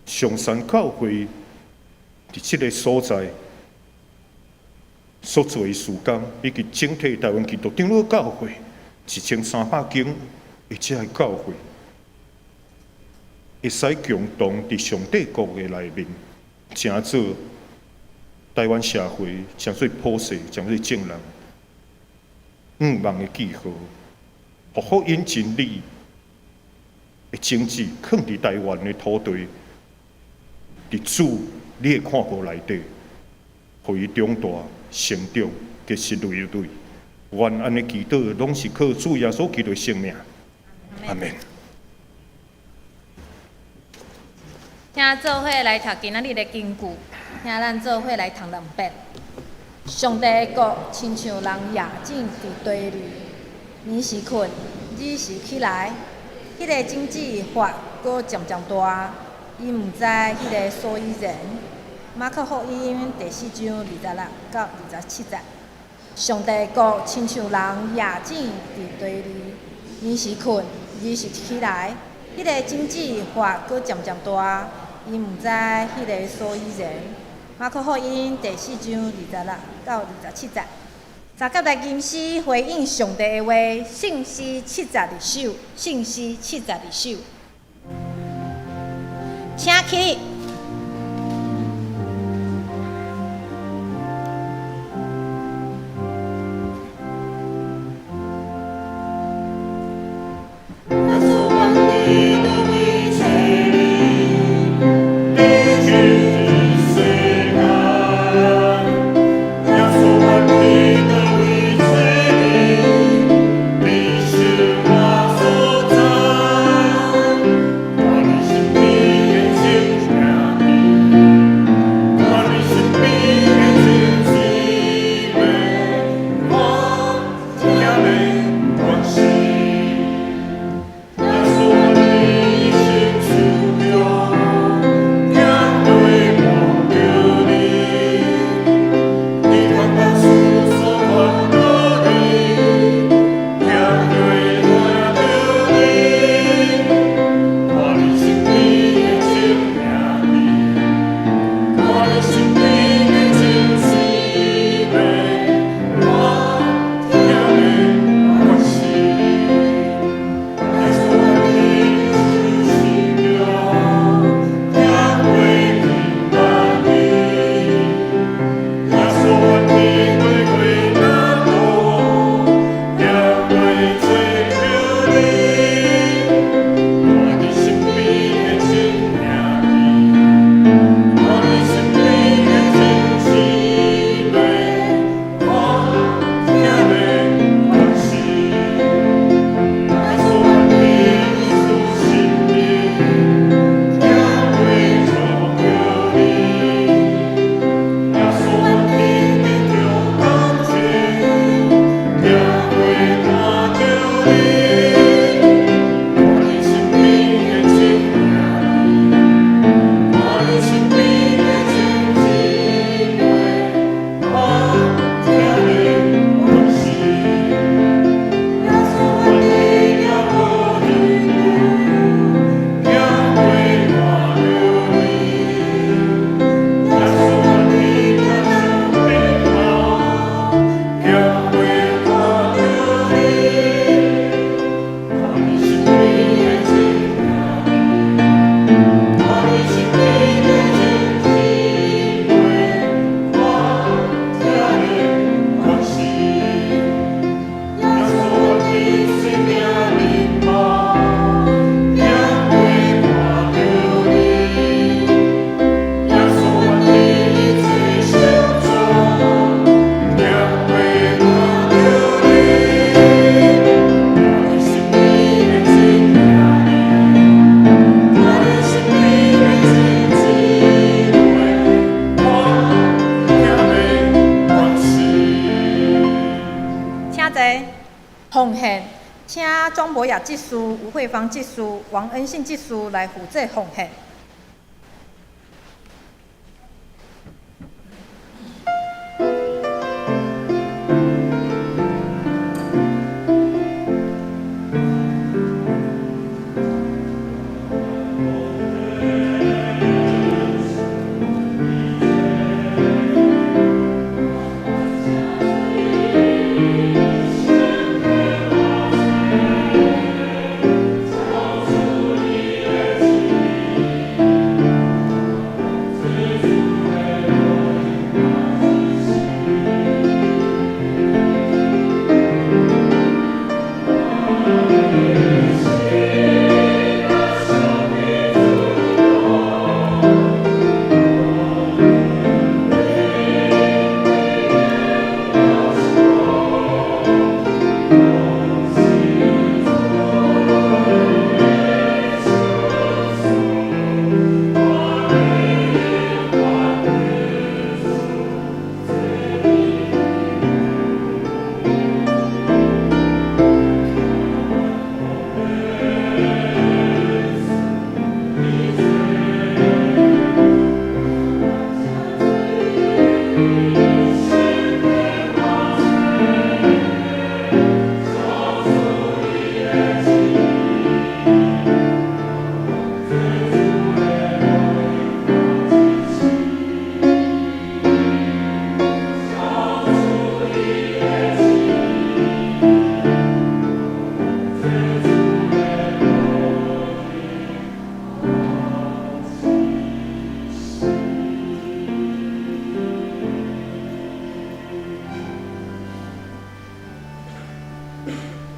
上山教会伫即个所在所做的事工，以及整体台湾基督长老教会1300间。而且係教會，會使共同伫上帝國嘅內面，成做台灣社會，成做普世，成做正人，望嘅記號，互福音真理嘅種子，放伫台灣嘅土地，伫主你嘅看顧內底，互伊長大成長，結實累累。願安尼祈禱，攏是靠主耶穌基督嘅性命。阿們。請做伙來讀今仔日的經句，請咱做伙來讀2遍。上帝的國親像人夜靜佇地裡，你是困，你是起來，迄個種子發閣漸漸大，伊毋知迄個所以然。馬可福音第4章26到27節。上帝的國親像人夜靜佇地裡，你是困。伊是起來，迄個種子發閣漸漸大，伊毋知迄個所以然。馬可福音第4章26到27節。查甲來吟詩回應上帝的話，聖詩72首，聖詩72首。請起。博雅技师、吴慧芳技师、王恩信技师来负责奉献。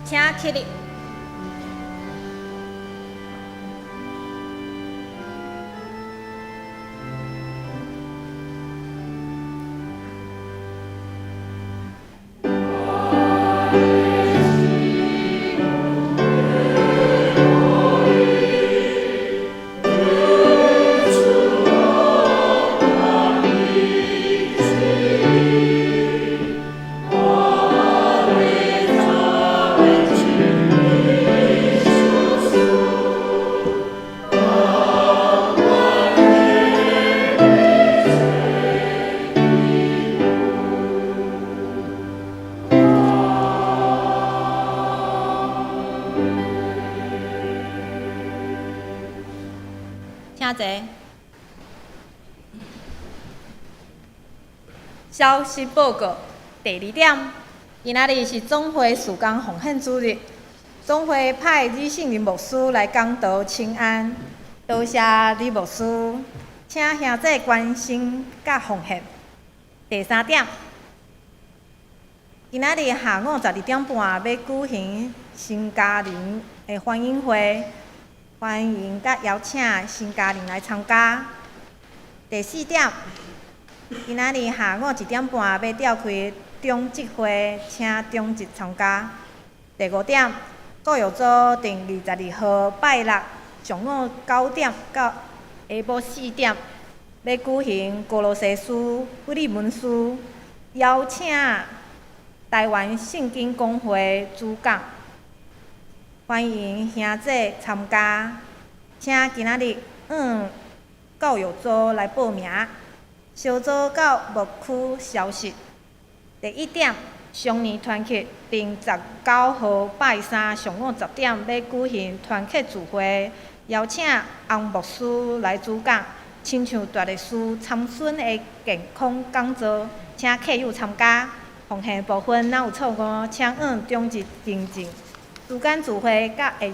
请起立。请坐。消息报告第2点，今仔日是总会事工奉献主日，总会派李信林牧师来讲道请安，多谢李牧师，请兄弟关心甲奉献。第3点，今仔日下午12点半要举行新家人的欢迎会。欢迎甲邀请新家人来参加。第4点，今仔日下午1点半要召开中职会，请中职参加。第5点，教育组定22号拜六上午9点到下晡4点要举行歌罗西斯福利文书，邀请台湾圣经公会主讲。欢迎兄弟参加，请今仔日教育组来报名。小组到牧区消息。第1点，常年团契定19号拜3上午10点要举行团契聚会，邀请洪牧师来主讲，亲像大历史参孙的健康讲座，请客友参加。奉献部分若有错误，请中职更正。主间聚会甲下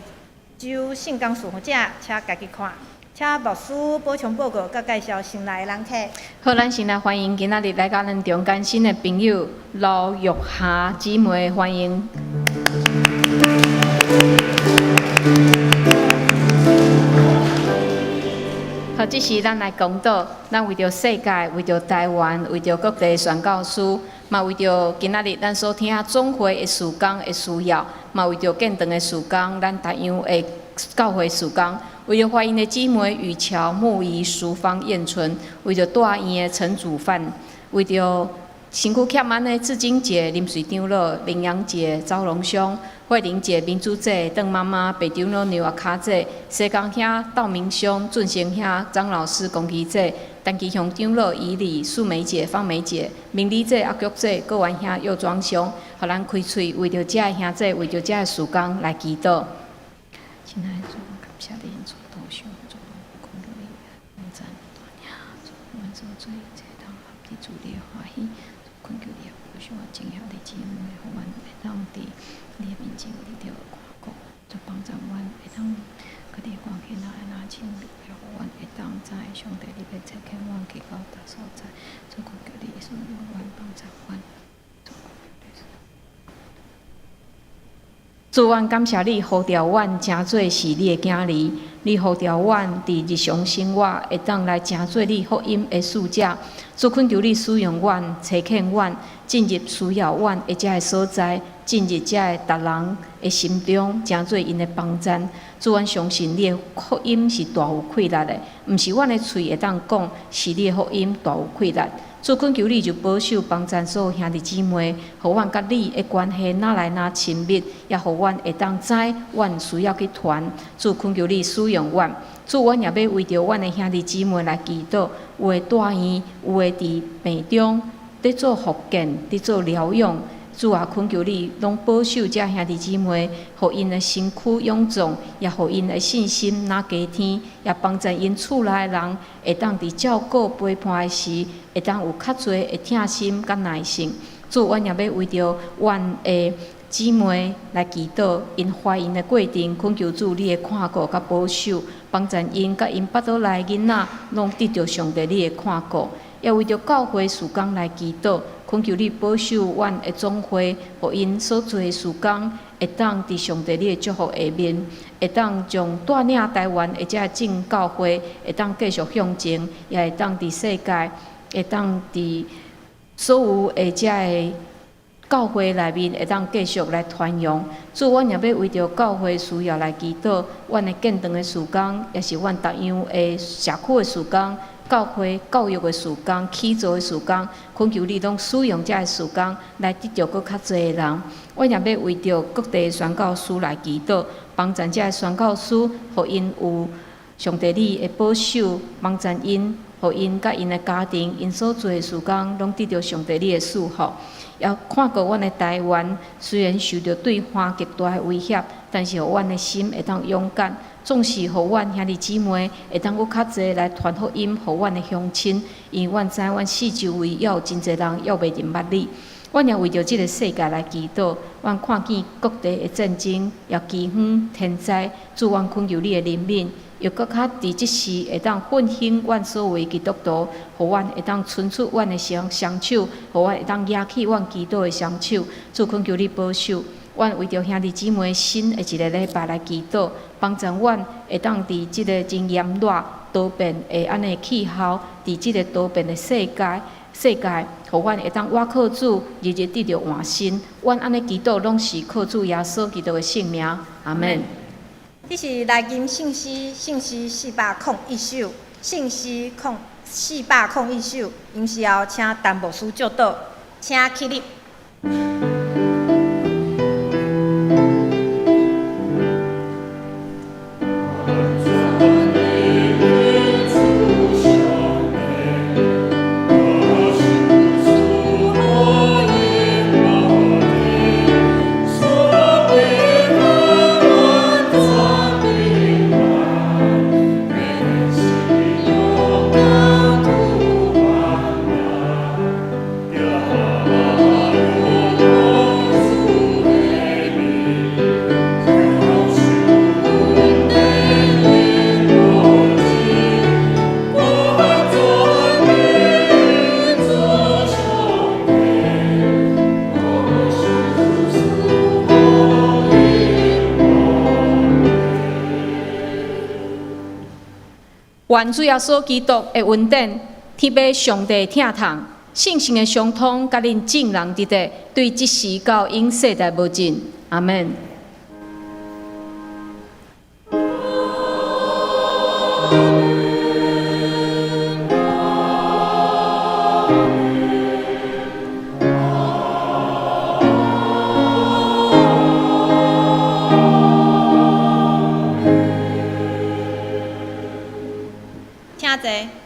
周圣工侍奉者，请家己看。请牧师补充报告甲介绍新来的人客。好，咱先来欢迎今仔日来到咱中间新的朋友卢玉霞姊妹，欢迎。好，这是咱来讲道，咱为着世界，为着台湾，为着各地宣教师，嘛为着今仔日咱所听总会的事工的需要，嘛为着建堂的事工，咱大样的教会事工。为着怀孕的姊妹雨桥、木仪、淑芳、燕春，为着大院的陈祖范，为着身躯欠安的至今节林水长老、羚羊节赵龙兄、慧玲节民主姐、邓妈妈、白长老牛阿卡姐、西江兄道明兄、俊成兄张老师、公基姐、陈其雄长老、以礼、素梅姐、方梅姐、明理姐、阿菊姐、郭元兄、右庄兄，互咱开喙，为着遮个兄弟，为着遮个事工来祈祷。亲爱的主，感谢你因做多想，做公路里面赞大领，做我们做做一切当合你主你的欢喜。困求你，有想正向的姊妹，互阮会当伫你的面前，你着看顾，就帮助阮会当，佮你关起来拿清理，互阮会当知上帝你要切肯阮去到达所在，就困求你所有阮帮助阮。主，阮感谢你呼召阮诚做是你的囝儿，你呼召阮伫日常生活会当来诚做你福音的使者。主，恳求你使用阮，差遣阮进入需要阮的遮个所在，进入遮个逐人的心中，诚做因的帮衬。主，阮相信你的福音是大有气力的，毋是阮的喙会当讲，是你的福音大有气力。主，恳求你就保守帮衬所有兄弟姊妹，互阮甲你的关系哪来哪亲密，也互阮会当知阮需要去传。主，恳求你使用阮。主，阮也要为着阮的兄弟姊妹来祈祷，有的住院，有的伫病中，伫做复健，伫做疗养。主啊，恳求你拢保守遮兄弟姊妹，互因的身躯勇壮，也互因的信心拿加天，也帮助因厝内的人会当伫照顾陪伴的时，会当有较侪的疼心甲耐性。主，阮也要为着阮的姊妹来祈祷，因怀孕的过程，恳求主你的看顾甲保守，帮助因甲因腹肚内囡仔，拢得到上帝你的看顾。也为着教会事工来祈祷，恳求你保守阮的总会，互因所做的事工会当伫上帝你的祝福下面，会当将带领台湾的遮正教会会当继续向前，也会当伫世界，会当伫所有的遮个教会内面会当继续来传扬。主，阮也要为着教会需要来祈祷，阮的建堂的事工，也是阮逐样的社区的事工。教会教育的事工、起造的事工，恳求你拢使用遮个事工来得到搁较侪人。我也要为着各地宣教师来祈祷，帮助遮个宣教师，互因有上帝你的保守，帮助因，互因甲因的家庭，因所做的事工，拢得到上帝你的祝福。也看过阮的台湾，虽然受到对方极大的威胁，但是互阮的心会当勇敢。总是互阮兄弟姊妹会当搁较侪来传福音，互阮的乡亲，因为阮知阮四周围也有真侪人也未认捌你。阮也为着即个世界来祈祷，阮看见各地的战争、也饥荒、天灾，主，阮恳求你的怜悯，又搁较伫即时会当振兴阮所有的基督徒，互阮会当伸出阮的双手，互阮会当举起阮祈祷的双手，主，恳求你保守。阮为着兄弟姊妹新的一个礼拜来祈祷，帮助阮会当伫即个真炎热、多变的安尼气候，伫即个多变的世界，互阮会当我靠主日日得到换新。阮安尼祈祷拢是靠主耶稣基督的圣名，阿门。这是来金信息401首，信息401首，因是要请陈牧师教导，请起立。愿主耶稣基督的恩典、天父上帝疼痛、圣神的相通，甲恁众人伫地，对即时到永世代无尽。阿门。济。